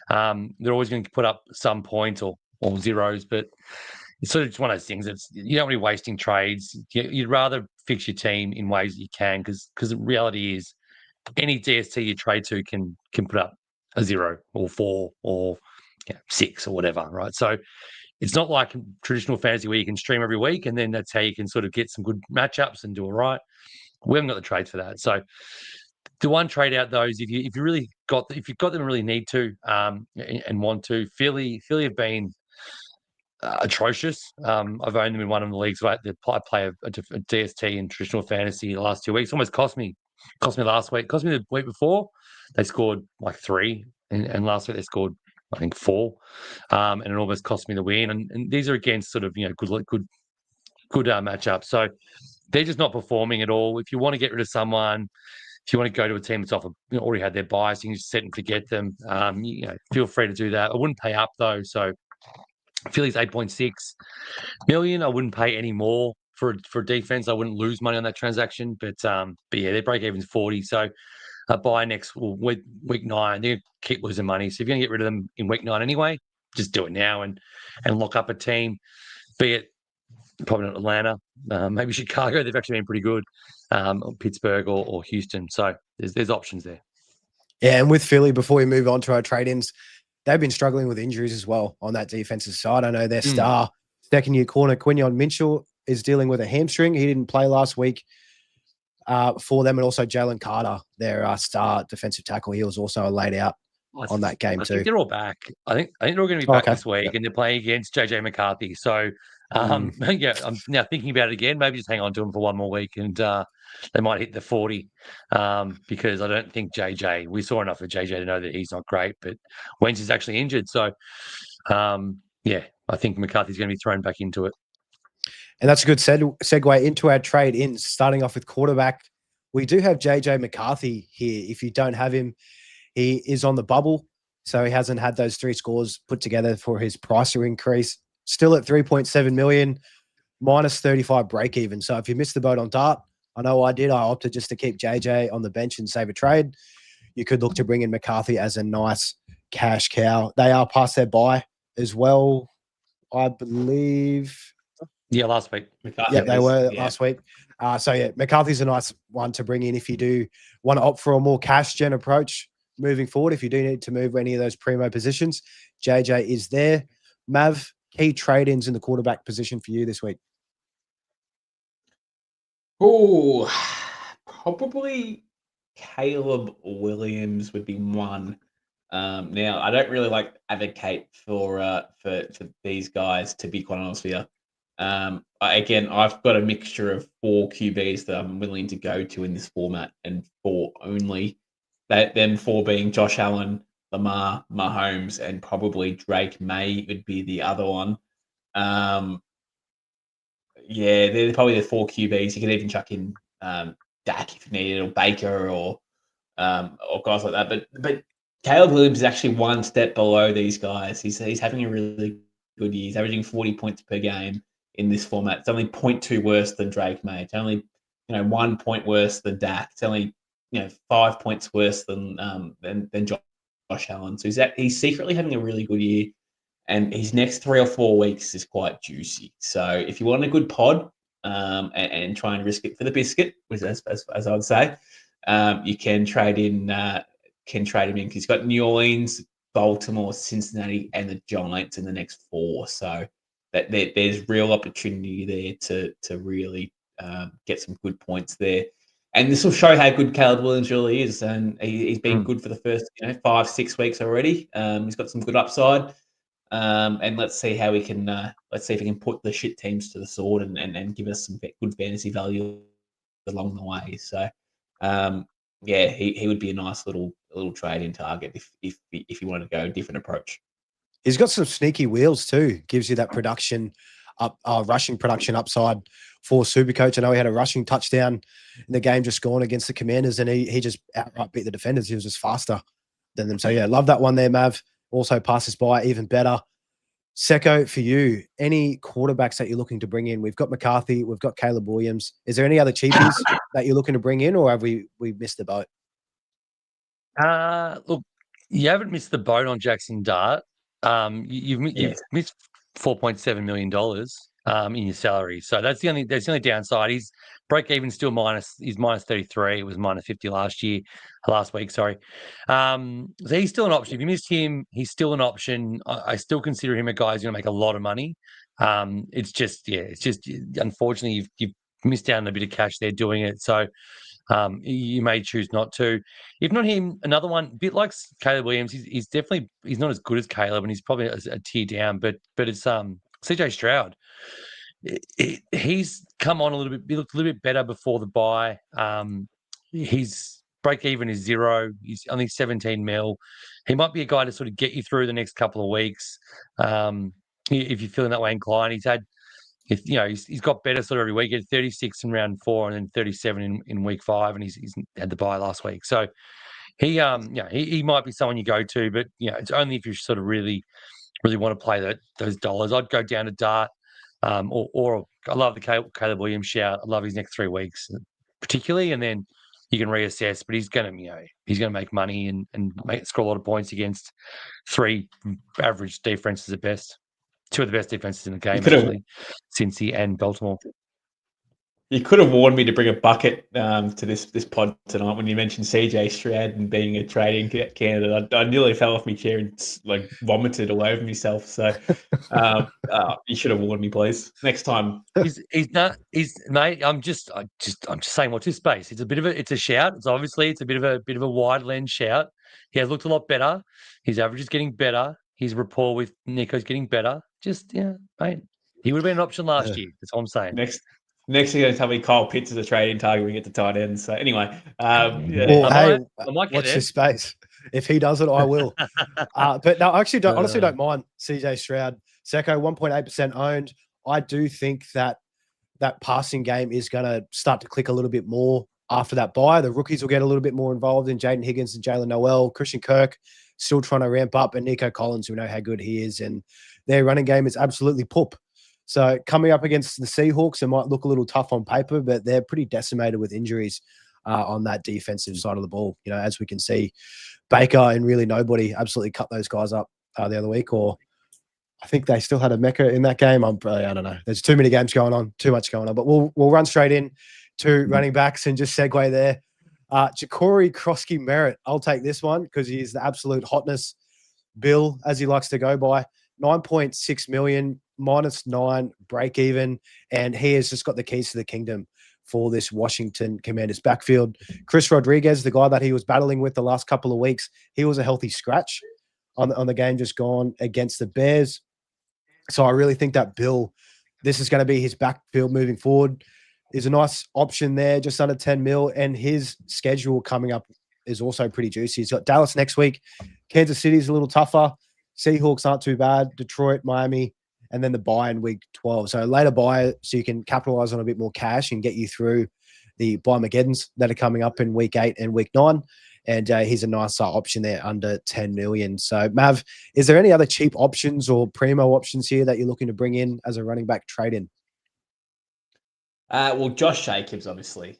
they're always going to put up some points or zeros, but it's sort of just one of those things. You don't want to be wasting trades. You'd rather fix your team in ways that you can, because the reality is any DST you trade to can put up a 0 or 4 or 6 or whatever, right? So it's not like traditional fantasy where you can stream every week and then that's how you can sort of get some good matchups and do all right. We haven't got the trades for that. So the one trade out though is if you've got them and really need to and want to. Philly have been atrocious. I've owned them in one of the leagues. Right, I play a DST in traditional fantasy the last 2 weeks. Almost cost me last week. Cost me the week before. They scored like 3, and last week they scored I think 4, and it almost cost me the win. And these are against sort of good matchups. So they're just not performing at all. If you want to get rid of someone, if you want to go to a team that's already had their bias, you can just set and forget them. Feel free to do that. I wouldn't pay up though. So Philly's 8.6 million. I wouldn't pay any more for defense. I wouldn't lose money on that transaction. But yeah, their break even's 40. So buy next week 9. They're going to keep losing money. So if you're going to get rid of them in week 9 anyway, just do it now and lock up a team. Be it probably not Atlanta, maybe Chicago. They've actually been pretty good. Or Pittsburgh or Houston. So there's options there. Yeah, and with Philly, before we move on to our trade-ins, they've been struggling with injuries as well on that defensive side. I know their star second-year corner, Quinyon Mitchell, is dealing with a hamstring. He didn't play last week for them, and also Jalen Carter, their star defensive tackle. He was also laid out on that game I too. think they're all back. I think they're all going to be back this week, Yep. and they're playing against JJ McCarthy. So, yeah, I'm now thinking about it again. Maybe just hang on to him for one more week, and they might hit the 40. Because I don't think JJ. We saw enough of JJ to know that he's not great, but Wentz is actually injured. So, yeah, I think McCarthy's going to be thrown back into it. And that's a good segue into our trade in, starting off with quarterback. We do have JJ McCarthy here. If you don't have him, he is on the bubble. So he hasn't had those 3 scores put together for his pricer increase. Still at 3.7 million, minus 35 break even. So if you missed the boat on Dart, I know I did. I opted just to keep JJ on the bench and save a trade. You could look to bring in McCarthy as a nice cash cow. They are past their bye as well, I believe. Yeah, last week. Yeah, they were last week. So, yeah, McCarthy's a nice one to bring in if you do want to opt for a more cash gen approach moving forward. If you do need to move any of those primo positions, JJ is there. Mav, key trade-ins in the quarterback position for you this week? Oh, probably Caleb Williams would be one. Now, I don't really advocate for these guys, to be quite honest with you. Again, I've got a mixture of 4 QBs that I'm willing to go to in this format, and 4 only. Them 4 being Josh Allen, Lamar, Mahomes, and probably Drake May would be the other one. Yeah, they're probably the 4 QBs. You could even chuck in Dak if you needed, or Baker, or guys like that. But Caleb Williams is actually one step below these guys. He's having a really good year. He's averaging 40 points per game in this format. It's only 0.2 worse than Drake May. It's only 1 point worse than Dak. It's only 5 points worse than Josh Allen. So he's secretly having a really good year. And his next 3 or 4 weeks is quite juicy. So if you want a good pod and try and risk it for the biscuit, as I would say, you can trade him in. Because he's got New Orleans, Baltimore, Cincinnati, and the Giants in the next 4. So there's real opportunity there to really get some good points there. And this will show how good Caleb Williams really is. And he's been good for the first 5-6 weeks already. He's got some good upside. And let's see how we can if we can put the shit teams to the sword and give us some good fantasy value along the way. So yeah, he would be a nice little trade-in target if you want to go a different approach. He's got some sneaky wheels too. Gives you that production rushing production upside for SuperCoach. I know he had a rushing touchdown in the game just gone against the Commanders, and he just outright beat the defenders. He was just faster than them. So yeah, love that one there, Mav. Also passes by even better. Secko, for you, any quarterbacks that you're looking to bring in? We've got McCarthy, we've got Caleb Williams. Is there any other cheapies that you're looking to bring in, or have we missed the boat? Look, you haven't missed the boat on Jackson Dart. You've missed $4.7 million in your salary. So that's the only downside. He's break even still he's minus 33. It was minus 50 last week, sorry. So he's still an option. If you missed him, he's still an option. I still consider him a guy who's going to make a lot of money. It's just unfortunately you've missed out on a bit of cash there doing it. So you may choose not to. If not him, another one, a bit like Caleb Williams, he's not as good as Caleb, and he's probably a tier down, but it's CJ Stroud. He's come on a little bit. He looked a little bit better before the bye. His break even is 0. He's only 17 mil. He might be a guy to sort of get you through the next couple of weeks. If you're feeling that way inclined, he's got better sort of every week. He had 36 in round 4 and then 37 in week 5, and he's had the bye last week. So he might be someone you go to, but it's only if you sort of really want to play those dollars. I'd go down to Dart. Or I love the Caleb Williams shout. I love his next 3 weeks, particularly, and then you can reassess. But he's going to make money and score a lot of points against 3 average defenses at best. 2 of the best defenses in the game, actually, Cincy and Baltimore. You could have warned me to bring a bucket to this pod tonight when you mentioned CJ Stroud and being a trading candidate. I nearly fell off my chair and vomited all over myself. So you should have warned me, please. Next time. Mate. I'm just saying, watch this space. It's a shout. It's a bit of a wide lens shout. He has looked a lot better. His average is getting better. His rapport with Nico's getting better. Just, mate, he would have been an option last year. That's all I'm saying. Next you're going to tell me Kyle Pitts is a trading target when we get to tight ends. So anyway, Well, I might watch get there. this space. If he does it, I will. But no, I actually honestly don't mind CJ Stroud. Secko, 1.8% owned. I do think that passing game is going to start to click a little bit more after that bye. The rookies will get a little bit more involved in Jaden Higgins and Jalen Noel. Christian Kirk still trying to ramp up, and Nico Collins, we know how good he is, and their running game is absolutely poop. So coming up against the Seahawks, it might look a little tough on paper, but they're pretty decimated with injuries on that defensive side of the ball. You know, as we can see, Baker and really nobody absolutely cut those guys up the other week, or I think they still had a Mecca in that game. I don't know. There's too many games going on, too much going on. But we'll run straight in to running backs and just segue there. Ja'Cory Krosky Merritt. I'll take this one because he's the absolute hotness. Bill, as he likes to go by, 9.6 million, -9, break even, and he has just got the keys to the kingdom for this Washington Commanders backfield. Chris Rodriguez, the guy that he was battling with the last couple of weeks, he was a healthy scratch on the game just gone against the Bears. So I really think that Bill, this is going to be his backfield moving forward. Is a nice option there, just under 10 mil, and his schedule coming up is also pretty juicy. He's got Dallas next week. Kansas City's a little tougher. Seahawks aren't too bad. Detroit, Miami, and then the bye in week 12. So later bye, so you can capitalize on a bit more cash and get you through the bye-mageddons that are coming up in week 8 and week 9. And he's a nice option there under 10 million. So Mav, is there any other cheap options or primo options here that you're looking to bring in as a running back trade-in? Well, Josh Jacobs obviously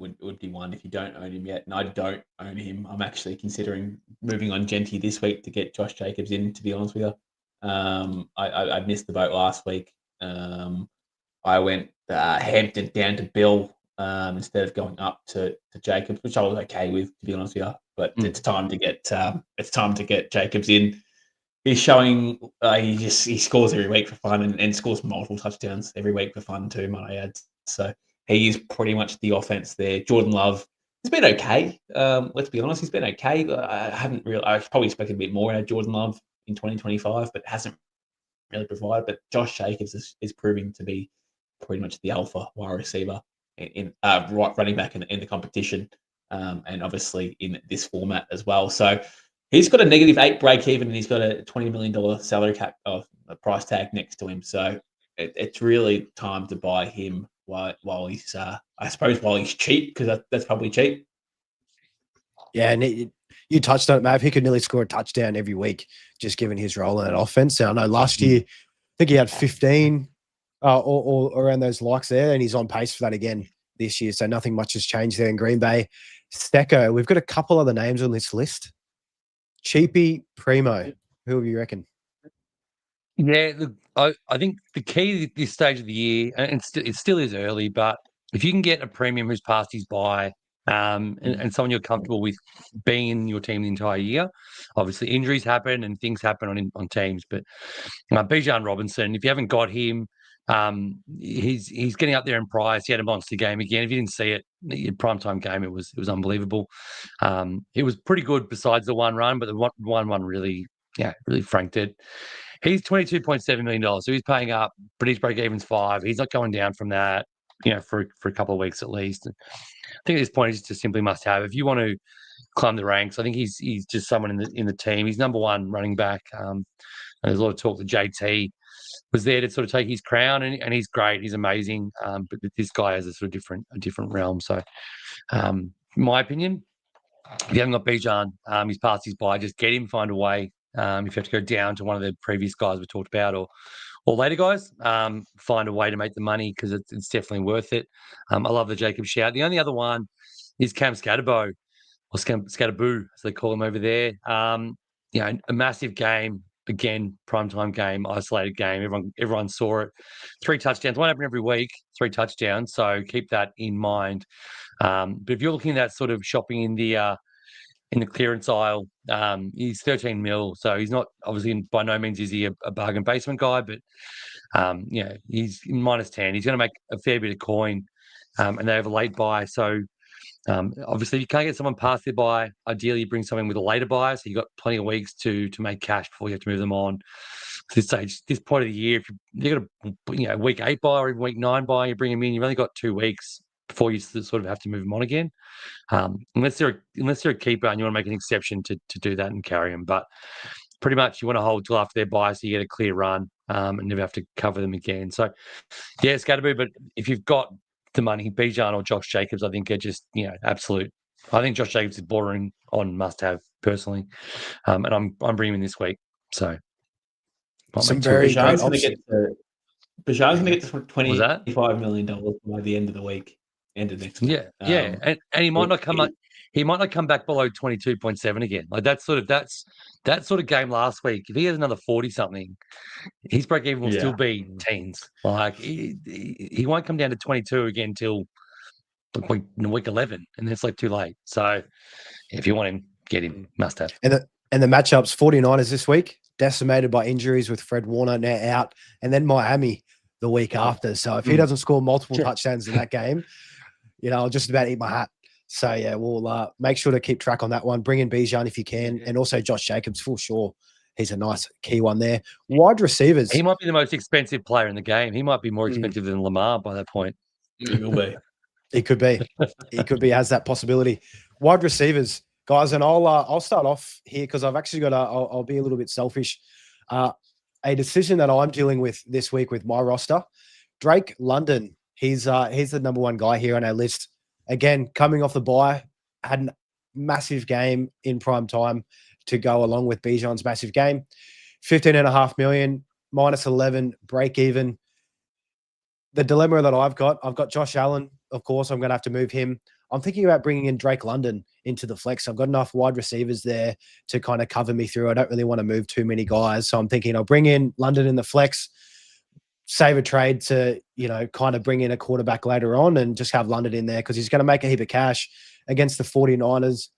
would be one if you don't own him yet, and I don't own him. I'm actually considering moving on Genty this week to get Josh Jacobs in, to be honest with you. I missed the boat last week. I went Hampton down to Bill instead of going up to Jacobs, which I was okay with, to be honest with you. But it's time to get Jacobs in. He's showing he scores every week for fun and scores multiple touchdowns every week for fun too, might I add. So he is pretty much the offense there. Jordan Love has been okay. Let's be honest, he's been okay. I probably expected a bit more out of Jordan Love in 2025, but hasn't really provided. But Josh Jacobs is proving to be pretty much the alpha wide receiver in running back in the competition, and obviously in this format as well. So he's got a -8 break even, and he's got a $20 million salary cap of a price tag next to him. So it's really time to buy him while he's, I suppose, while he's cheap, because that's probably cheap. Yeah, and you touched on it, Mav. He could nearly score a touchdown every week, just given his role in that offense. I know last year, I think he had 15 or around those likes there, and he's on pace for that again this year. So nothing much has changed there in Green Bay. Secko, we've got a couple other names on this list. Cheapy, primo. Who do you reckon? Yeah, look, I think the key at this stage of the year, and it still is early, but if you can get a premium who's passed his bye, and someone you're comfortable with being in your team the entire year, obviously injuries happen and things happen on teams, but Bijan Robinson, if you haven't got him, he's getting up there in price. He had a monster game again. If you didn't see it, the primetime game, it was unbelievable. It was pretty good besides the one run, but the one really franked it. He's $22.7 million, so he's paying up, but his break even's 5. He's not going down from that, for a couple of weeks at least. I think at this point, he's just simply must have. If you want to climb the ranks, I think he's just someone in the team. He's number one running back. There's a lot of talk that JT was there to sort of take his crown, and he's great. He's amazing. But this guy has a sort of different realm. So, in my opinion, if you haven't got Bijan, he's passed his bye. Just get him, find a way. If you have to go down to one of the previous guys we talked about, or later guys, find a way to make the money, because it's definitely worth it. I love the Jacob shout. The only other one is Cam Scatterbo, or Scatterboo, as they call him over there. A massive game. Again, primetime game, isolated game. Everyone saw it. 3 touchdowns. Won't happen every week. 3 touchdowns. So keep that in mind. But if you're looking at sort of shopping in the clearance aisle, he's 13 mil. So he's not, obviously, by no means is he a bargain basement guy, but he's in -10. He's going to make a fair bit of coin, and they have a late buy. So Obviously, if you can't get someone past their buy, ideally you bring someone with a later buy, so you've got plenty of weeks to make cash before you have to move them on. At this stage, this point of the year, if you've got a week 8 buy or even week 9 buy, you bring them in, you've only got 2 weeks before you sort of have to move them on again. Unless they're a keeper and you want to make an exception to do that and carry them. But pretty much you want to hold till after their buy so you get a clear run and never have to cover them again. So, yeah, Scatterby, but if you've got the money, Bijan or Josh Jacobs, I think are just, absolute. I think Josh Jacobs is bordering on must-have personally, and I'm bringing him in this week. So, some very great options. Bijan's going to get to $25 million by the end of the week, end of next week. Yeah, and he might not come. He might not come back below 22.7 again. Like that sort of game last week. If he has another 40 something, his break even will still be teens. Like he won't come down to 22 again till week 11, and then it's like too late. So if you want him, get him. Must have. And the matchups: 49ers this week, decimated by injuries with Fred Warner now out, and then Miami the week after. So if he doesn't score multiple touchdowns in that game, I'll just about eat my hat. So, yeah, we'll make sure to keep track on that one. Bring in Bijan if you can, and also Josh Jacobs for sure. He's a nice key one there. Wide receivers. He might be the most expensive player in the game. He might be more expensive than Lamar by that point. He will be. He could be. He could be, has that possibility. Wide receivers, guys, and I'll start off here because I've actually got I'll be a little bit selfish. A decision that I'm dealing with this week with my roster, Drake London. He's the number one guy here on our list. Again, coming off the bye, had a massive game in prime time to go along with Bijan's massive game. 15.5 million, minus 11, break even. The dilemma that I've got Josh Allen, of course, I'm going to have to move him. I'm thinking about bringing in Drake London into the flex. I've got enough wide receivers there to kind of cover me through. I don't really want to move too many guys. So I'm thinking I'll bring in London in the flex, save a trade to, kind of bring in a quarterback later on and just have London in there because he's going to make a heap of cash against the 49ers.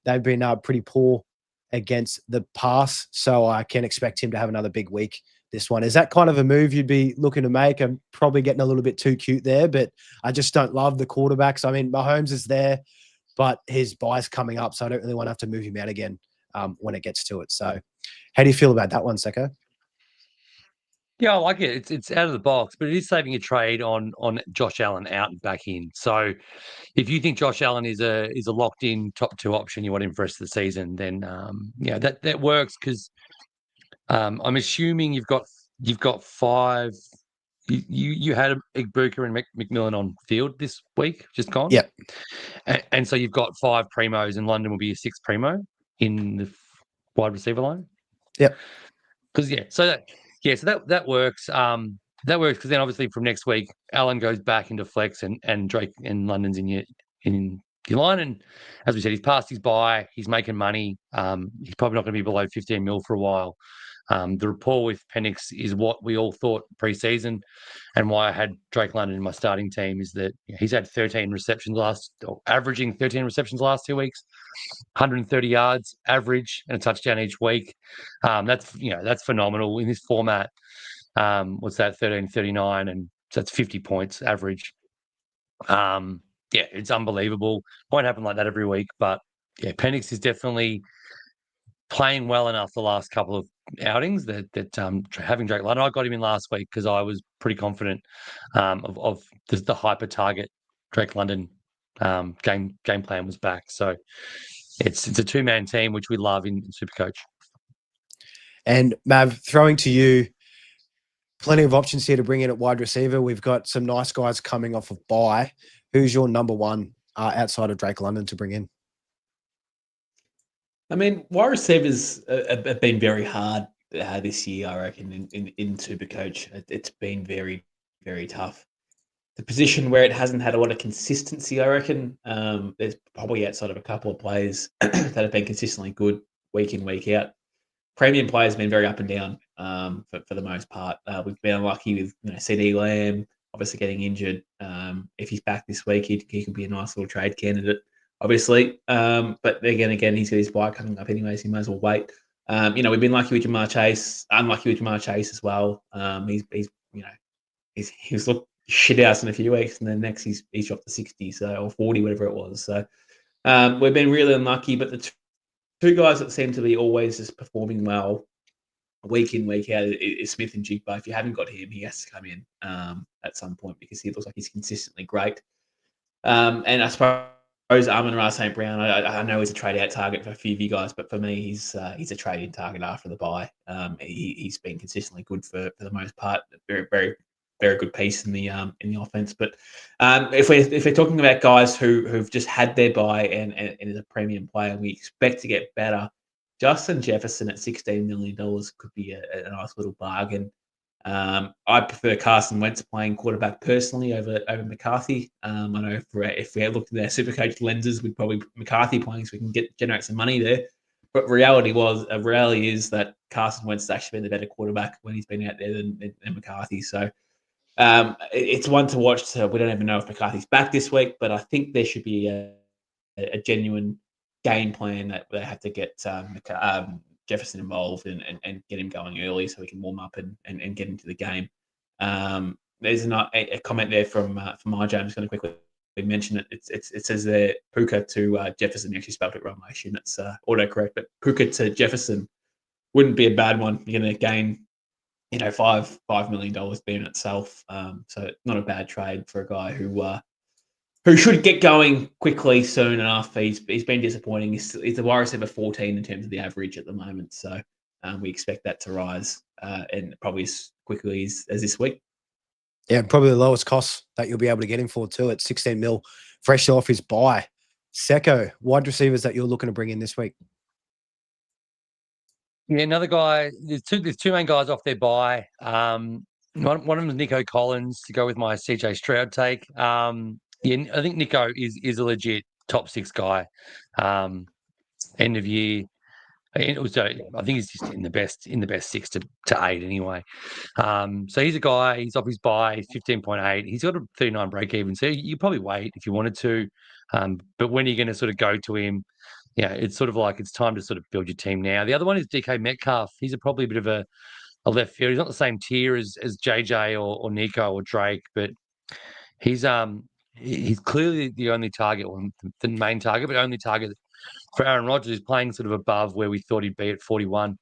They've been pretty poor against the pass, so I can expect him to have another big week this one. Is that kind of a move you'd be looking to make? I'm probably getting a little bit too cute there, but I just don't love the quarterbacks. I mean, Mahomes is there, but his buy's coming up, so I don't really want to have to move him out again when it gets to it. So how do you feel about that one, Secko? Yeah, I like it. It's out of the box, but it is saving a trade on Josh Allen out and back in. So if you think Josh Allen is a locked in top 2 option, you want him for the rest of the season, then that works because I'm assuming you've got 5. You had Igbuka and McMillan on field this week, just gone. Yeah, and so you've got 5 primos, and London will be a 6th primo in the wide receiver line. Yep. Because so that works. That works because then obviously from next week, Allen goes back into flex and Drake and London's in your line. And as we said, he's passed his buy. He's making money. He's probably not going to be below 15 mil for a while. The rapport with Penix is what we all thought pre-season, and why I had Drake London in my starting team is that he's had 13 receptions averaging 13 receptions last 2 weeks, 130 yards average and a touchdown each week. That's phenomenal in this format. What's that? 13.39, and so that's 50 points average. It's unbelievable. Won't happen like that every week, but Penix is definitely playing well enough the last couple of outings that having Drake London, I got him in last week because I was pretty confident of the hyper target Drake London game plan was back. So it's a 2-man team, which we love in SuperCoach. And Mav, throwing to you, plenty of options here to bring in at wide receiver. We've got some nice guys coming off of bye. Who's your number one outside of Drake London to bring in? I mean, wide receivers have been very hard this year, I reckon, in SuperCoach. It's been very, very tough. The position where it hasn't had a lot of consistency, I reckon, there's probably outside of a couple of players that have been consistently good week in, week out. Premium players have been very up and down for the most part. We've been unlucky with CD Lamb, obviously getting injured. If he's back this week, he could be a nice little trade candidate, obviously. But again, he's got his buy coming up anyway, so he might as well wait. We've been lucky with Jamar Chase, unlucky with Jamar Chase as well. He's looked shit house in a few weeks, and then next he's dropped to 60, or 40, whatever it was. So we've been really unlucky, but the two guys that seem to be always just performing well week in, week out is Smith and Jigba. If you haven't got him, he has to come in at some point because he looks like he's consistently great. And I suppose Amon-Ra St. Brown, I know he's a trade-out target for a few of you guys, but for me, he's a trade-in target after the bye. He's been consistently good for the most part. Very, very, very good piece in the offense. But if we're talking about guys who've just had their bye and is a premium player, and we expect to get better, Justin Jefferson at $16 million could be a nice little bargain. I prefer Carson Wentz playing quarterback personally over McCarthy. I know if we had looked at our SuperCoach lenses, we'd probably McCarthy playing so we can generate some money there. But reality is that Carson Wentz has actually been the better quarterback when he's been out there than McCarthy. So it's one to watch. So we don't even know if McCarthy's back this week, but I think there should be a genuine game plan that they have to get Jefferson involved and get him going early so we can warm up and get into the game. There's a comment there from RJ. I'm just going to quickly mention it. It says there Puka to Jefferson. You actually spelled it wrong. I assume it's autocorrect, but Puka to Jefferson wouldn't be a bad one. You're going to gain, $5 million being itself. So not a bad trade for a guy who should get going quickly soon enough. He's been disappointing. He's the wide receiver 14 in terms of the average at the moment. So we expect that to rise and probably as quickly as this week. Yeah, probably the lowest cost that you'll be able to get him for too at 16 mil, fresh off his bye. Secko, wide receivers that you're looking to bring in this week. Yeah, another guy. There's two main guys off their bye. One of them is Nico Collins to go with my CJ Stroud take. Yeah, I think Nico is a legit top 6 guy. End of year. So I think he's just in the best 6 to 8 anyway. So he's a guy. He's off his bye. He's 15.8. He's got a 39 break even. So you probably wait if you wanted to. But when are you going to sort of go to him? Yeah, it's sort of like it's time to sort of build your team now. The other one is DK Metcalf. He's probably a bit of a left field. He's not the same tier as JJ or Nico or Drake, but he's clearly the only target, or the main target, but only target for Aaron Rodgers is playing sort of above where we thought he'd be at 41.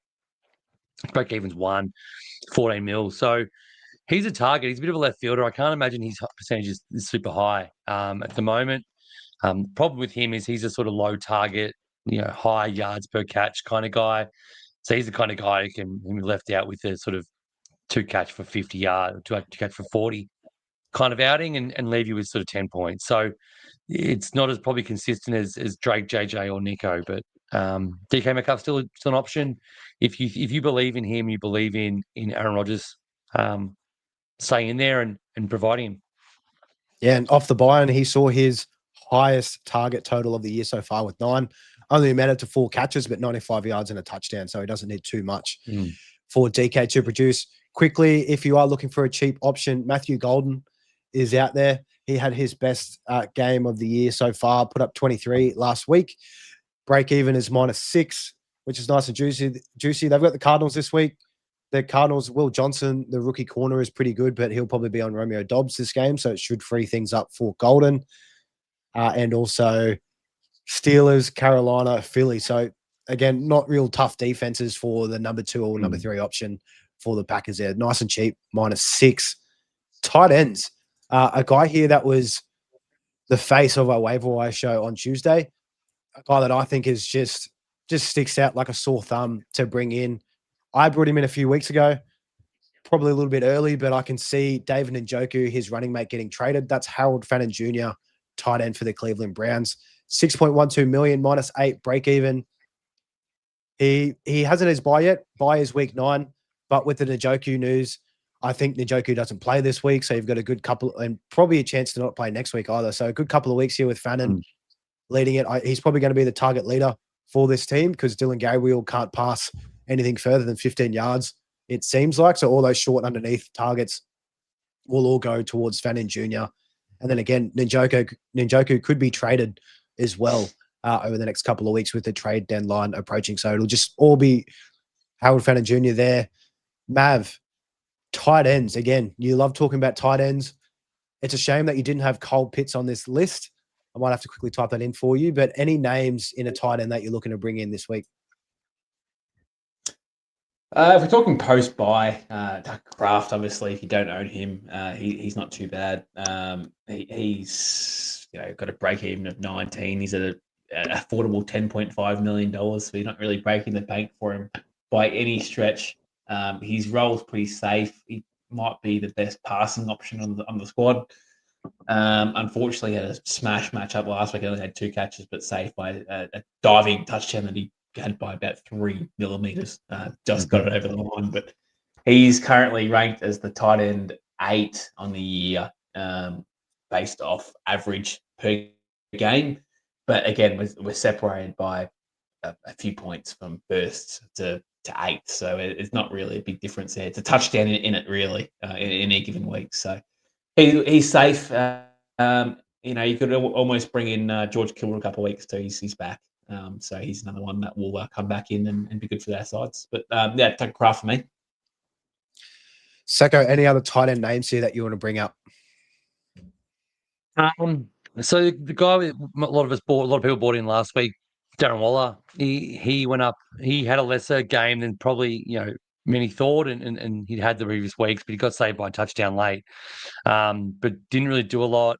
Break even's 14 mil. So he's a target. He's a bit of a left fielder. I can't imagine his percentage is super high at the moment. Problem with him is he's a sort of low target, high yards per catch kind of guy. So he's the kind of guy who can be left out with a sort of 2 catch for 50 yards, 2 catch for 40 kind of outing and leave you with sort of 10 points. So it's not as probably consistent as Drake, JJ or Nico, but DK Metcalf still an option. If you believe in him, you believe in Aaron Rodgers, stay in there and providing him. Yeah, and off the bye, and he saw his highest target total of the year so far with 9. Only amounted to 4 catches, but 95 yards and a touchdown. So he doesn't need too much for DK to produce. Quickly, if you are looking for a cheap option, Matthew Golden is out there. He had his best game of the year so far, put up 23 last week. Break even is -6, which is nice and juicy. They've got the Cardinals this week. The Cardinals, Will Johnson, the rookie corner, is pretty good, but he'll probably be on Romeo Dobbs this game, so it should free things up for Golden. And also Steelers, Carolina, Philly. So, again, not real tough defenses for the number 2 or number 3 option for the Packers there. Nice and cheap, -6. Tight ends. A guy here that was the face of our waiver wire show on Tuesday, a guy that I think is just sticks out like a sore thumb to bring in. I brought him in a few weeks ago, probably a little bit early, but I can see David Njoku, his running mate, getting traded. That's Harold Fannin Jr., tight end for the Cleveland Browns. 6.12 million, -8 break even. He hasn't his bye yet. Bye is week 9, but with the Njoku news, I think Njoku doesn't play this week, so you've got a good couple, and probably a chance to not play next week either. So a good couple of weeks here with Fannin leading it. He's probably going to be the target leader for this team because Dylan Gabriel can't pass anything further than 15 yards, it seems like. So all those short underneath targets will all go towards Fannin Jr. And then again, Njoku could be traded as well over the next couple of weeks with the trade deadline approaching. So it'll just all be Harold Fannin Jr. there. Mav, tight ends. Again, you love talking about tight ends. It's a shame that you didn't have Cole Pitts on this list. I might have to quickly type that in for you, but any names in a tight end that you're looking to bring in this week? If we're talking post-buy, Tucker Kraft, obviously, if you don't own him, he's not too bad. He's got a break-even of 19. He's at an affordable $10.5 million, so you're not really breaking the bank for him by any stretch. His role's pretty safe. He might be the best passing option on the squad. Unfortunately, he had a smash matchup last week. He only had 2 catches, but saved by a diving touchdown that he had by about 3 millimeters. Just got it over the line, but he's currently ranked as the tight end 8 on the year, based off average per game. But again, we're separated by a few points from first to 8th, so it's not really a big difference there. It's a touchdown in it, really, in any given week. So he's safe. You could almost bring in George Kittle a couple of weeks too. He's back. So he's another one that will come back in and be good for their sides. But Tucker Kraft for me. Secko, any other tight end names here that you want to bring up? So the guy a lot of people bought in last week, Darren Waller. He went up. He had a lesser game than probably many thought, and he'd had the previous weeks, but he got saved by a touchdown late. But didn't really do a lot.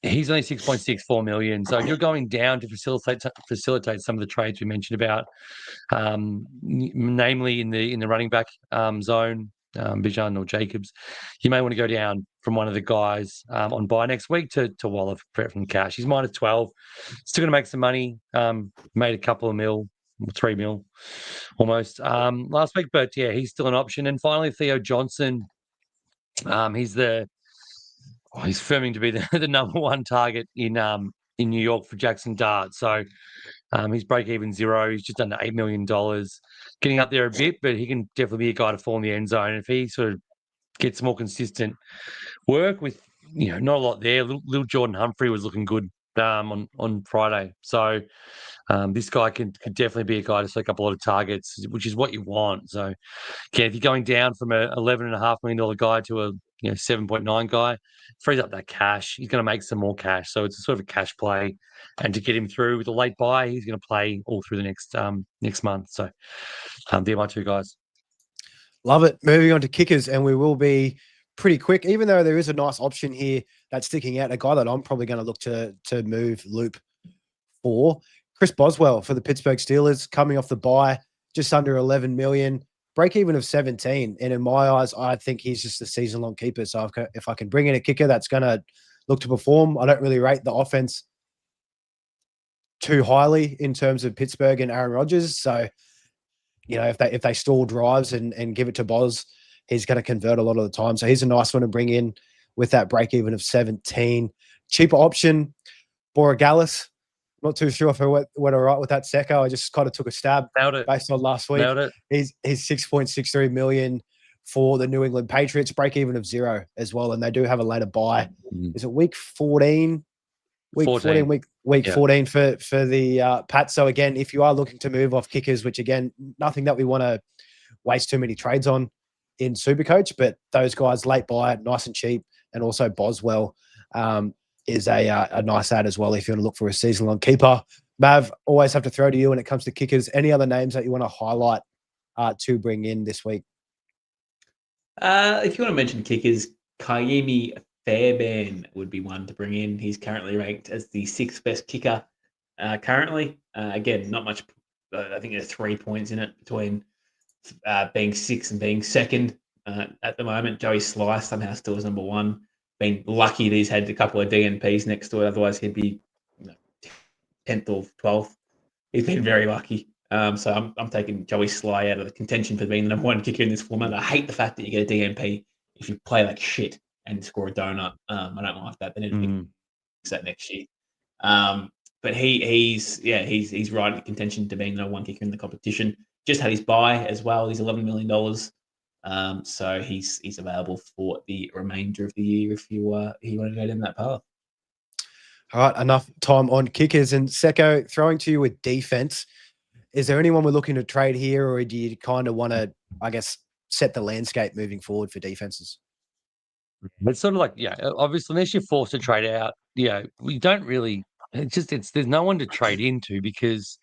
He's only 6.64 million. So if you're going down to facilitate some of the trades we mentioned about, namely in the running back zone, Bijan or Jacobs, you may want to go down from one of the guys on buy next week to Waller from cash. He's minus 12. Still going to make some money. Made a couple of mil, 3 mil almost last week, but yeah, he's still an option. And finally, Theo Johnson. He's firming to be the number one target in New York for Jackson Dart. So he's break even 0. He's just under $8 million, getting up there a bit, but he can definitely be a guy to fall in the end zone. If he sort of gets more consistent work with, not a lot there. Little Jordan Humphrey was looking good on Friday. So this guy could definitely be a guy to soak up a lot of targets, which is what you want. So again, if you're going down from a $11.5 million guy to a 7.9 guy, frees up that cash. He's going to make some more cash. So it's a sort of a cash play. And to get him through with a late buy, he's going to play all through the next month. So they're my 2 guys. Love it. Moving on to kickers, and we will be pretty quick, even though there is a nice option here that's sticking out. A guy that I'm probably going to look to move loop for, Chris Boswell for the Pittsburgh Steelers, coming off the bye, just under 11 million. Break even of 17. And in my eyes, I think he's just a season-long keeper. So if I can bring in a kicker that's going to look to perform, I don't really rate the offense too highly in terms of Pittsburgh and Aaron Rodgers. So, if they stall drives and give it to Boz, he's going to convert a lot of the time. So he's a nice one to bring in with that break even of 17. Cheaper option, Borregales. Not too sure if I went all right with that Secko. I just kind of took a stab based on last week. He's 6.63 million for the New England Patriots, break even of 0 as well. And they do have a later buy. Is it week 14? Week 14 for the Pats. So again, if you are looking to move off kickers, which again, nothing that we want to waste too many trades on in SuperCoach, but those guys late buy, nice and cheap, and also Boswell is a nice ad as well if you want to look for a season-long keeper. Mav, always have to throw to you when it comes to kickers. Any other names that you want to highlight to bring in this week? If you want to mention kickers, Kaimi Fairbairn would be one to bring in. He's currently ranked as the 6th best kicker currently. Again, not much. I think there's 3 points in it between being 6th and being 2nd at the moment. Joey Slice somehow still is number 1. Been lucky that he's had a couple of DNPs next to it. Otherwise, he'd be 10th or 12th. He's been very lucky. So I'm taking Joey Sly out of the contention for being the number 1 kicker in this format. I hate the fact that you get a DNP if you play like shit and score a donut. I don't like that. They need to fix that next year. But he's right in the contention to being the number 1 kicker in the competition. Just had his buy as well. He's $11 million. So he's available for the remainder of the year if you want to go down that path. All right, enough time on kickers. And Secko, throwing to you with defense, is there anyone we're looking to trade here, or do you kind of want to, I guess, set the landscape moving forward for defenses? It's sort of like, obviously, unless you're forced to trade out, we don't really. There's no one to trade into because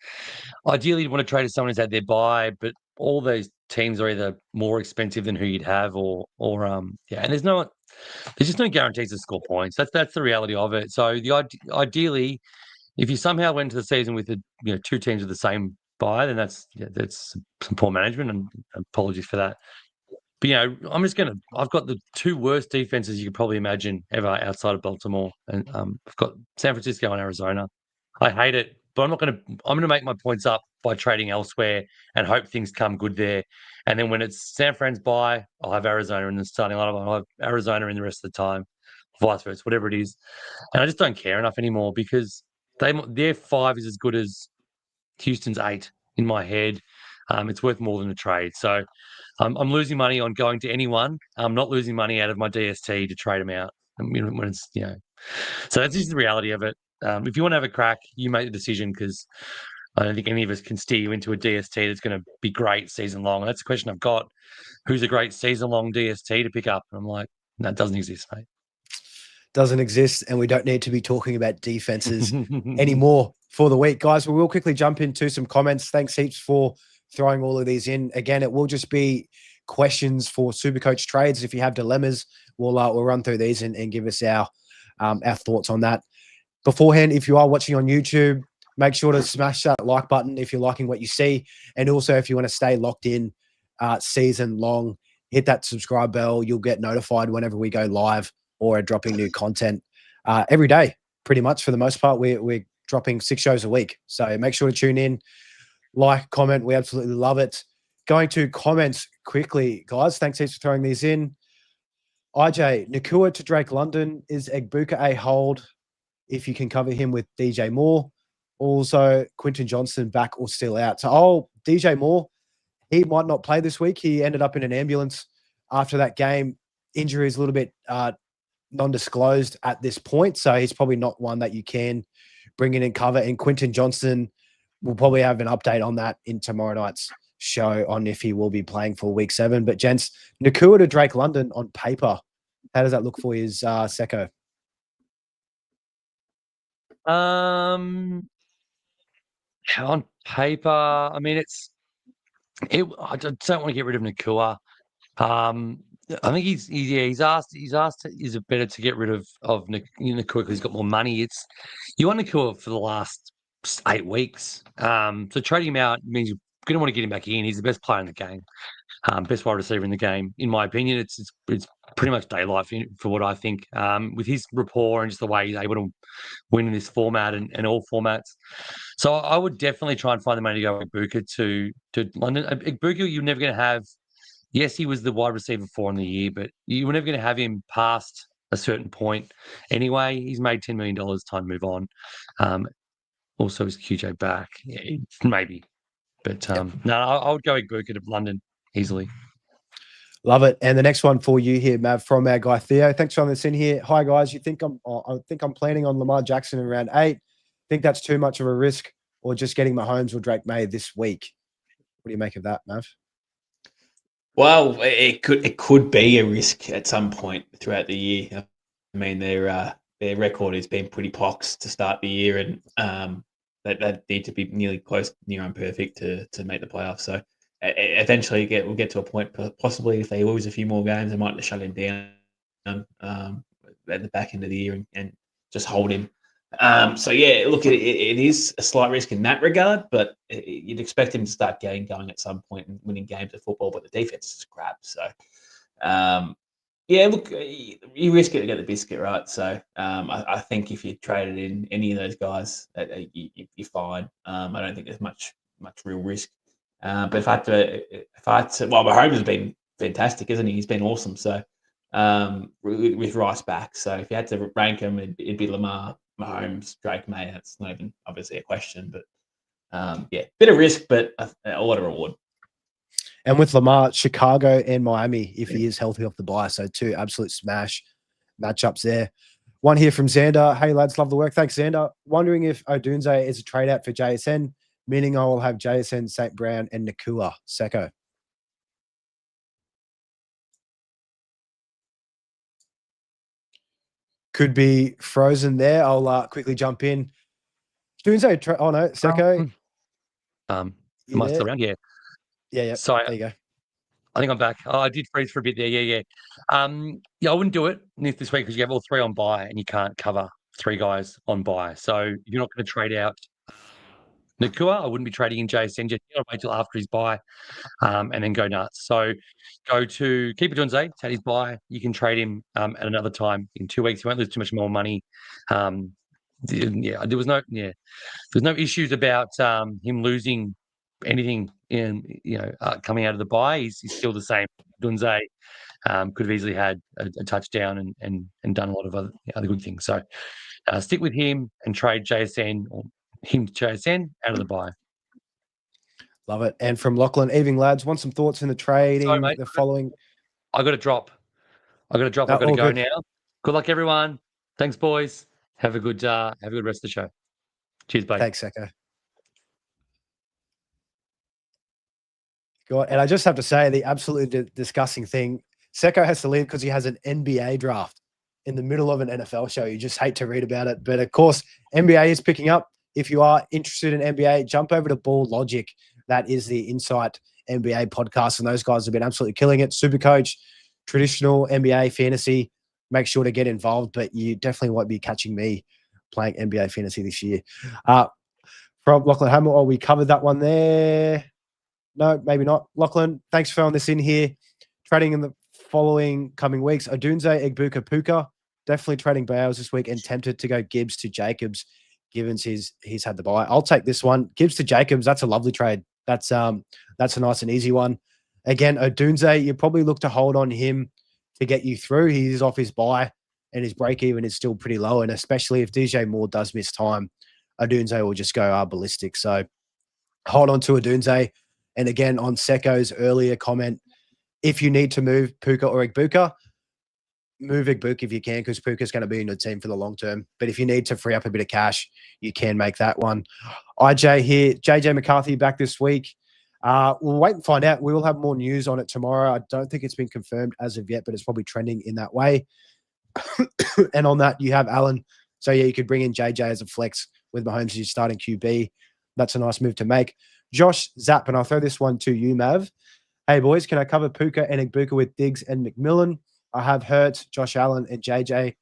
ideally you'd want to trade to someone who's had their buy, but all those teams are either more expensive than who you'd have, and there's just no guarantees to score points. That's the reality of it. So ideally, if you somehow went into the season with two teams with the same buy, then that's some poor management, and apologies for that. But I've got the two worst defenses you could probably imagine ever outside of Baltimore, and I've got San Francisco and Arizona. I hate it, but I'm going to make my points up by trading elsewhere and hope things come good there. And then when it's San Fran's bye, I'll have Arizona in the starting lineup. I'll have Arizona in the rest of the time, vice versa, whatever it is. And I just don't care enough anymore because their 5 is as good as Houston's 8 in my head. It's worth more than a trade. So I'm losing money on going to anyone. I'm not losing money out of my DST to trade them out. When it's so that's just the reality of it. If you want to have a crack, you make the decision because I don't think any of us can steer you into a DST that's going to be great season long. And that's the question I've got. Who's a great season long DST to pick up? And I'm like, no, it doesn't exist, mate. Doesn't exist, and we don't need to be talking about defenses anymore for the week. Guys, we will quickly jump into some comments. Thanks heaps for throwing all of these in. Again, it will just be questions for SuperCoach trades. If you have dilemmas, we'll run through these and give us our thoughts on that. Beforehand, if you are watching on YouTube, make sure to smash that like button if you're liking what you see. And also, if you want to stay locked in season long, hit that subscribe bell. You'll get notified whenever we go live or are dropping new content every day, pretty much for the most part. We're dropping 6 shows a week. So make sure to tune in, like, comment. We absolutely love it. Going to comments quickly, guys. Thanks heaps for throwing these in. IJ, Nakua to Drake London. Is Egbuka a hold if you can cover him with DJ Moore? Also, Quinton Johnson back or still out? So, DJ Moore, he might not play this week. He ended up in an ambulance after that game. Injury is a little bit non-disclosed at this point, so he's probably not one that you can bring in and cover. And Quinton Johnson will probably have an update on that in tomorrow night's show on if he will be playing for week 7. But gents, Nakua to Drake London on paper, how does that look for you, Secko? On paper, I mean, I don't want to get rid of Nakua. I think he's asked. Is it better to get rid of Nakua because he's got more money? You want Nakua for the last 8 weeks. So trading him out means you're going to want to get him back in. He's the best player in the game, best wide receiver in the game, in my opinion. It's pretty much daylight for what I think. With his rapport and just the way he's able to win in this format and all formats. So I would definitely try and find the money to go with Egbuka to London. Egbuka, you're never going to have. Yes, he was the wide receiver 4 in the year, but you were never going to have him past a certain point anyway. He's made $10 million. Time to move on. Also, is QJ back? Yeah, maybe. But no, I would go Egbuka to London easily. Love it. And the next one for you here, Mav, from our guy Theo. Thanks for having this in here. Hi guys, I think I'm planning on Lamar Jackson in round 8. Think that's too much of a risk, or just getting Mahomes or Drake May this week? What do you make of that, Mav? Well, it could be a risk at some point throughout the year. I mean, their record has been pretty pox to start the year, and they need to be nearly close, near on perfect to make the playoffs. So eventually, we'll get to a point, possibly if they lose a few more games, they might shut him down at the back end of the year and just hold him. So yeah, look, it is a slight risk in that regard, but you'd expect him to start getting going at some point and winning games of football. But the defense is crap, so yeah, look, you risk it to get the biscuit, right? So I think if you traded in any of those guys, you're fine. I don't think there's much real risk. But if I had to, well, Mahomes has been fantastic, isn't he? He's been awesome. So with Rice back, so if you had to rank him, it'd be Lamar, Mahomes, Drake May. That's not even obviously a question, but yeah, bit of risk, but a lot of reward. And with Lamar, Chicago and Miami, if he is healthy off the bye. So 2 absolute smash matchups there. One here from Xander. Hey, lads, love the work. Thanks, Xander. Wondering if Odunze is a trade out for JSN, meaning I will have JSN, St. Brown, and Nakua. Secko. could be frozen there. I'll quickly jump in. Doomsday. Oh no, Secko. Am You I still there? around? Yeah. Yeah. Sorry, There you go. I think I'm back. Oh, I did freeze for a bit there. Yeah. Yeah, I wouldn't do it this week because you have all 3 on bye and you can't cover 3 guys on bye. So you're not going to trade out Nakua. I wouldn't be trading in JSN just yet. I'll wait till after his bye and then go nuts. So go to keep it Dunze, take his bye. You can trade him at another time in 2 weeks. You won't lose too much more money. There was no issues about him losing anything in coming out of the bye. He's still the same. Dunze could have easily had a touchdown and done a lot of other good things. So stick with him and trade JSN or him to JSN out of the bye. Love it. And from Lachlan, evening lads, want some thoughts in the trading? Sorry, mate. The following. I got to drop. I got to all go good. now. Good luck, everyone. Thanks, boys. Have a good rest of the show. Cheers, bye. Thanks, Secko. And I just have to say the absolutely disgusting thing, Secko has to leave because he has an NBA draft in the middle of an NFL show. You just hate to read about it. But of course, NBA is picking up. If you are interested in NBA, jump over to Ball Logic. That is the Insight NBA podcast. And those guys have been absolutely killing it. SuperCoach, traditional NBA fantasy. Make sure to get involved, but you definitely won't be catching me playing NBA fantasy this year. From Lachlan Hamilton, we covered that one there. No, maybe not. Lachlan, thanks for throwing this in here. Trading in the following coming weeks. Odunze, Egbuka, Puka. Definitely trading Bales this week and tempted to go Gibbs to Jacobs, given he's had the bye. I'll take this one. Gibbs to Jacobs, that's a lovely trade. That's a nice and easy one. Again, Odunze, you probably look to hold on him to get you through. He's off his bye and his break even is still pretty low. And especially if DJ Moore does miss time, Odunze will just go ballistic. So hold on to Odunze. And again, on Secko's earlier comment, if you need to move Puka or Egbuka, move Egbuka if you can, because Puka's going to be in your team for the long term. But if you need to free up a bit of cash, you can make that one. IJ here, JJ McCarthy back this week. We'll wait and find out. We will have more news on it tomorrow. I don't think it's been confirmed as of yet, but it's probably trending in that way. And on that, you have Allen. So, yeah, you could bring in JJ as a flex with Mahomes as your starting QB. That's a nice move to make. Josh Zapp, and I'll throw this one to you, Mav. Hey, boys, can I cover Puka and Egbuka with Diggs and McMillan? I have Hurts, Josh Allen, and JJ.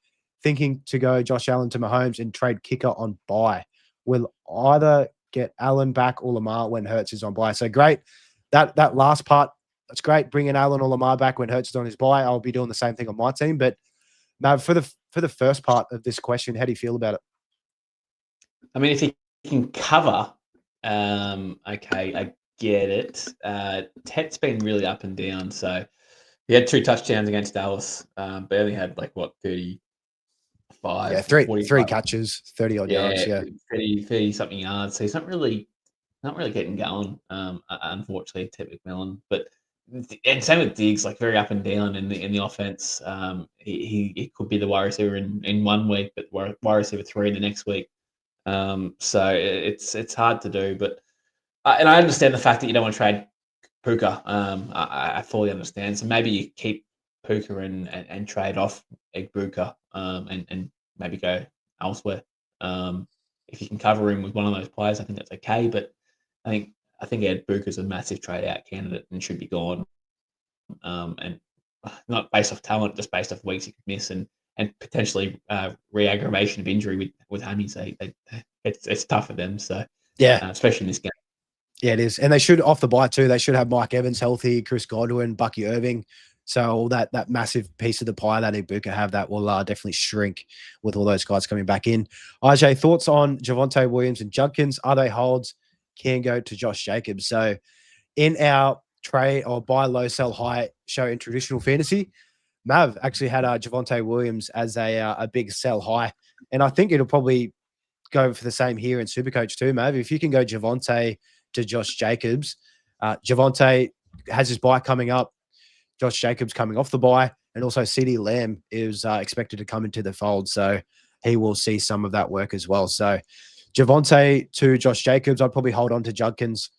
Thinking to go Josh Allen to Mahomes and trade kicker on bye. Will either get Allen back or Lamar when Hurts is on bye. So great. That last part, that's great. Bringing Allen or Lamar back when Hurts is on his bye. I'll be doing the same thing on my team. But Mav, for the first part of this question, how do you feel about it? I mean, if he can cover, okay, I get it. Tet's been really up and down. So he had 2 touchdowns against Dallas, but only had 35. Yeah, three catches, 30 odd yards. Yeah, 30 something yards. So he's not really getting going. Unfortunately, Ted McMillan. And same with Diggs, very up and down in the offense. He could be the wide receiver in 1 week, but wide receiver 3 the next week. So it's hard to do, but and I understand the fact that you don't want to trade Puka. I fully understand. So maybe you keep Puka and trade off Egbuka and maybe go elsewhere. If you can cover him with one of those players, I think that's okay. But I think Egbuka's a massive trade out candidate and should be gone. And not based off talent, just based off weeks he could miss and potentially re-aggravation of injury with hammy. So it's tough for them. So yeah, especially in this game. Yeah, it is. And they should, off the bye too, they should have Mike Evans healthy, Chris Godwin, Bucky Irving. So all that massive piece of the pie that Egbuka have, that will definitely shrink with all those guys coming back in. RJ, thoughts on Javonte Williams and Judkins? Are they holds? Can go to Josh Jacobs. So in our trade or buy low, sell high show in traditional fantasy, Mav actually had Javonte Williams as a big sell high. And I think it'll probably go for the same here in SuperCoach too, Mav. If you can go Javonte to Josh Jacobs, Javonte has his bye coming up. Josh Jacobs coming off the bye, and also CeeDee Lamb is expected to come into the fold, so he will see some of that work as well. So Javonte to Josh Jacobs, I'd probably hold on to Judkins.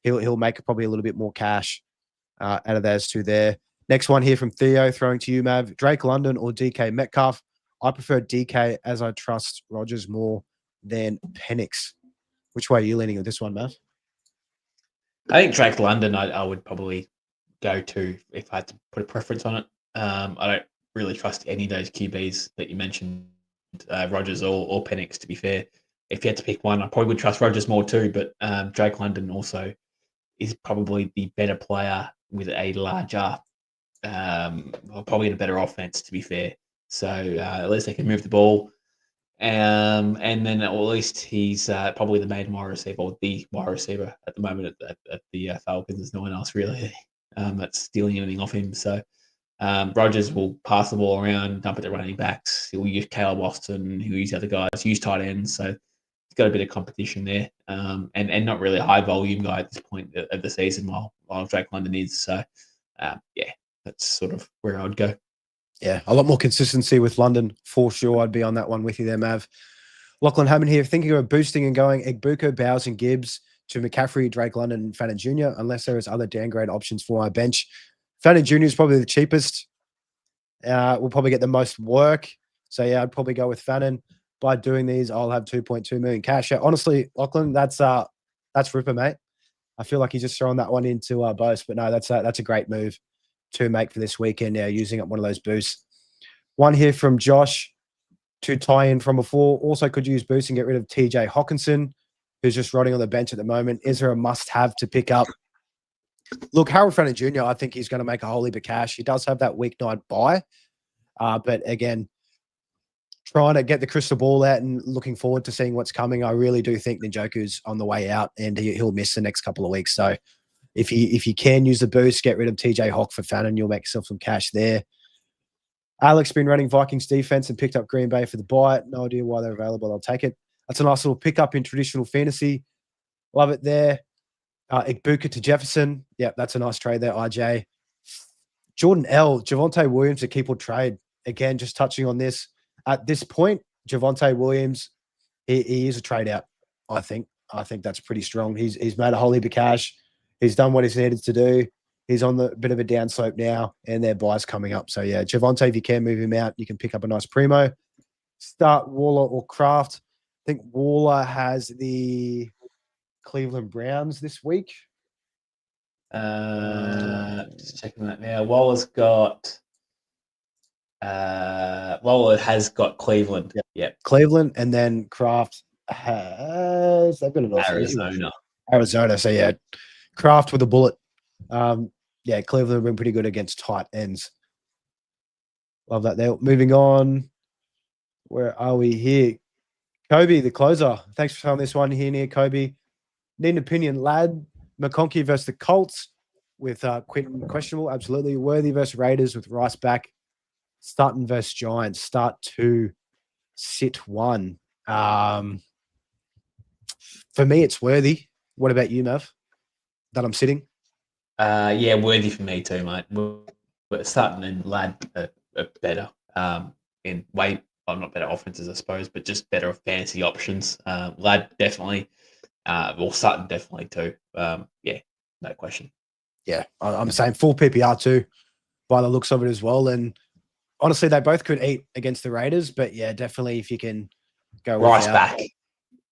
He'll make probably a little bit more cash out of those two there. Next one here from Theo, throwing to you, Mav. Drake London or DK Metcalf? I prefer DK as I trust Rogers more than Penix. Which way are you leaning with this one, Matt? I think Drake London I would probably go to if I had to put a preference on it. I don't really trust any of those QBs that you mentioned, Rogers or Penix, to be fair. If you had to pick one, I probably would trust Rogers more too, but Drake London also is probably the better player with a larger, probably in a better offense, to be fair. So at least they can move the ball. And then at least he's probably the main wide receiver, or the wide receiver at the moment at the Falcons. There's no one else really that's stealing anything off him. So Rogers will pass the ball around, dump it to running backs. He'll use Caleb Austin, he'll use other guys, use tight ends. So he's got a bit of competition there, and not really a high volume guy at this point of the season, while Drake London is. So yeah, that's sort of where I would go. Yeah, a lot more consistency with London for sure. I'd be on that one with you there, Mav. Lachlan Hammond here, thinking of boosting and going Egbuka, Bowers, and Gibbs to McCaffrey, Drake London, and Fannin Jr., unless there is other downgrade options for my bench. Fannin Jr. is probably the cheapest. Will probably get the most work. So, yeah, I'd probably go with Fannin. By doing these, I'll have 2.2 million cash. Yeah, honestly, Lachlan, that's Ripper, mate. I feel like he's just throwing that one into boast. But no, that's a great move to make for this weekend, using up one of those boosts. One here from Josh to tie in from before. Also, could use boost and get rid of TJ Hawkinson, who's just rotting on the bench at the moment. Is there a must-have to pick up? Look, Harold Fannin Jr., I think he's going to make a whole heap of cash. He does have that week 9 bye. But again, trying to get the crystal ball out and looking forward to seeing what's coming, I really do think Njoku's on the way out and he'll miss the next couple of weeks. So if you can use the boost, get rid of TJ Hawk for Fannin, you'll make yourself some cash there. Alex been running Vikings defense and picked up Green Bay for the buy. No idea why they're available. I'll take it. That's a nice little pickup in traditional fantasy. Love it there. Egbuka to Jefferson. Yep, that's a nice trade there, RJ. Jordan L. Javonte Williams, a keep or trade. Again, just touching on this. At this point, Javonte Williams, he is a trade out, I think. I think that's pretty strong. He's made a whole heap of cash. He's done what he's needed to do. He's on the bit of a downslope now, and their buy's coming up. So, yeah, Javonte, if you can move him out, you can pick up a nice primo. Start Waller or Kraft. I think Waller has the Cleveland Browns this week. Just checking that now. Waller has got Cleveland. Yep. Cleveland, and then Kraft has they've got an Arizona. So yeah, Kraft with a bullet. Yeah, Cleveland have been pretty good against tight ends. Love that there. Moving on. Where are we here? Kobe, the closer. Thanks for showing this one here near Kobe. Need an opinion, lad. McConkey versus the Colts with Quinton questionable. Absolutely. Worthy versus Raiders with Rice back. Sutton versus Giants. Start 2, sit 1. For me, it's Worthy. What about you, Mav? That I'm sitting? Yeah, Worthy for me too, mate. But Sutton and Ladd are better in way. Well, not better offenses, I suppose, but just better fantasy options. Ladd definitely. Sutton definitely too. Yeah, no question. Yeah, I'm saying full PPR too, by the looks of it as well. And honestly, they both could eat against the Raiders, but yeah, definitely if you can go Rice back.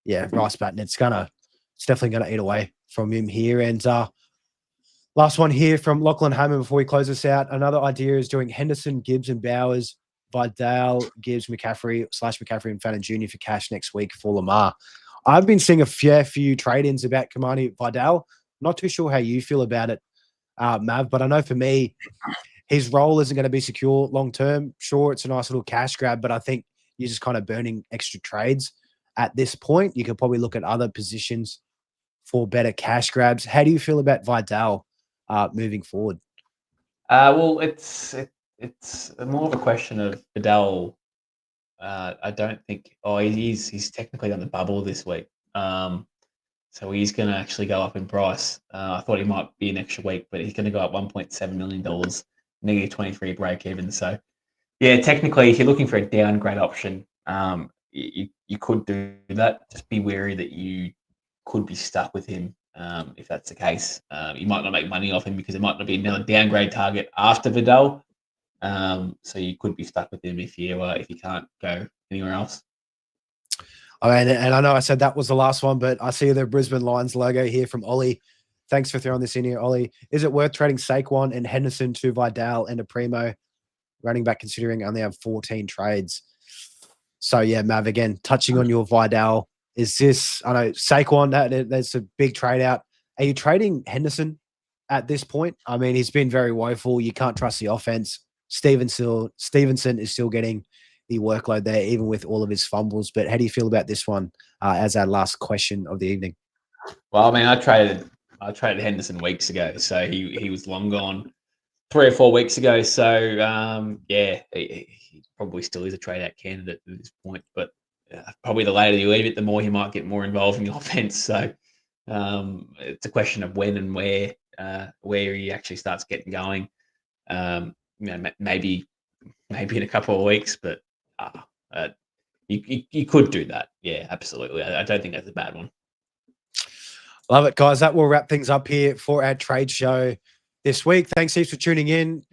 Yeah, Rice back, and it's definitely gonna eat away from him here. And last one here from Lachlan Hammond before we close this out. Another idea is doing Henderson, Gibbs, and Bowers, Vidal, Gibbs, McCaffrey and Fannin Jr. for cash next week for Lamar. I've been seeing a fair few trade-ins about Kamani Vidal. Not too sure how you feel about it, Mav, but I know for me, his role isn't going to be secure long-term. Sure, it's a nice little cash grab, but I think you're just kind of burning extra trades at this point. You could probably look at other positions for better cash grabs. How do you feel about Vidal moving forward? Well, it's more of a question of Vidal. I don't think. Oh, he's technically on the bubble this week, so he's going to actually go up in price. I thought he might be an extra week, but he's going to go up $1.7 million, -23 break even. So, yeah, technically, if you're looking for a downgrade option, you could do that. Just be wary that you could be stuck with him if that's the case. You might not make money off him because there might not be another downgrade target after Vidal. So you could be stuck with him if you can't go anywhere else. I mean, and I know I said that was the last one, but I see the Brisbane Lions logo here from Ollie. Thanks for throwing this in here, Ollie. Is it worth trading Saquon and Henderson to Vidal and a Primo running back, considering I only have 14 trades? So, yeah, Mav, again, touching on your Vidal, is this, I know Saquon, that's a big trade out. Are you trading Henderson at this point? I mean, he's been very woeful. You can't trust the offense. Stevenson is still getting the workload there, even with all of his fumbles. But how do you feel about this one as our last question of the evening? Well, I mean, I traded Henderson weeks ago, so he was long gone 3 or 4 weeks ago. So he probably still is a trade out candidate at this point. But probably the later you leave it, the more he might get more involved in the offense. So it's a question of when and where he actually starts getting going. Maybe in a couple of weeks, but you could do that. Yeah, absolutely. I don't think that's a bad one. Love it, guys. That will wrap things up here for our trade show this week. Thanks heaps for tuning in,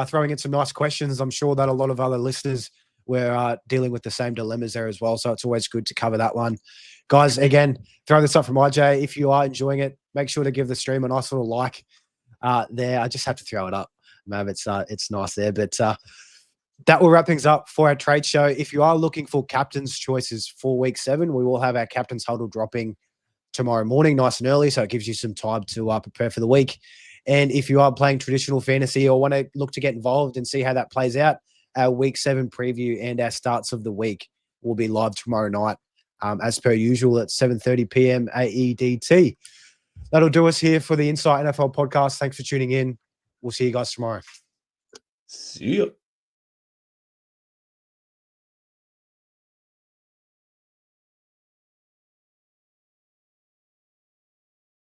throwing in some nice questions. I'm sure that a lot of other listeners were dealing with the same dilemmas there as well. So it's always good to cover that one. Guys, again, throw this up from IJ. If you are enjoying it, make sure to give the stream a nice little like there. I just have to throw it up. Mav, it's nice there. But that will wrap things up for our trade show. If you are looking for captain's choices for week 7, we will have our captain's huddle dropping tomorrow morning, nice and early, so it gives you some time to prepare for the week. And if you are playing traditional fantasy or want to look to get involved and see how that plays out, our week 7 preview and our starts of the week will be live tomorrow night, as per usual at 7:30 p.m. AEDT. That'll do us here for the Insight NFL podcast. Thanks for tuning in. We'll see you guys tomorrow. See you.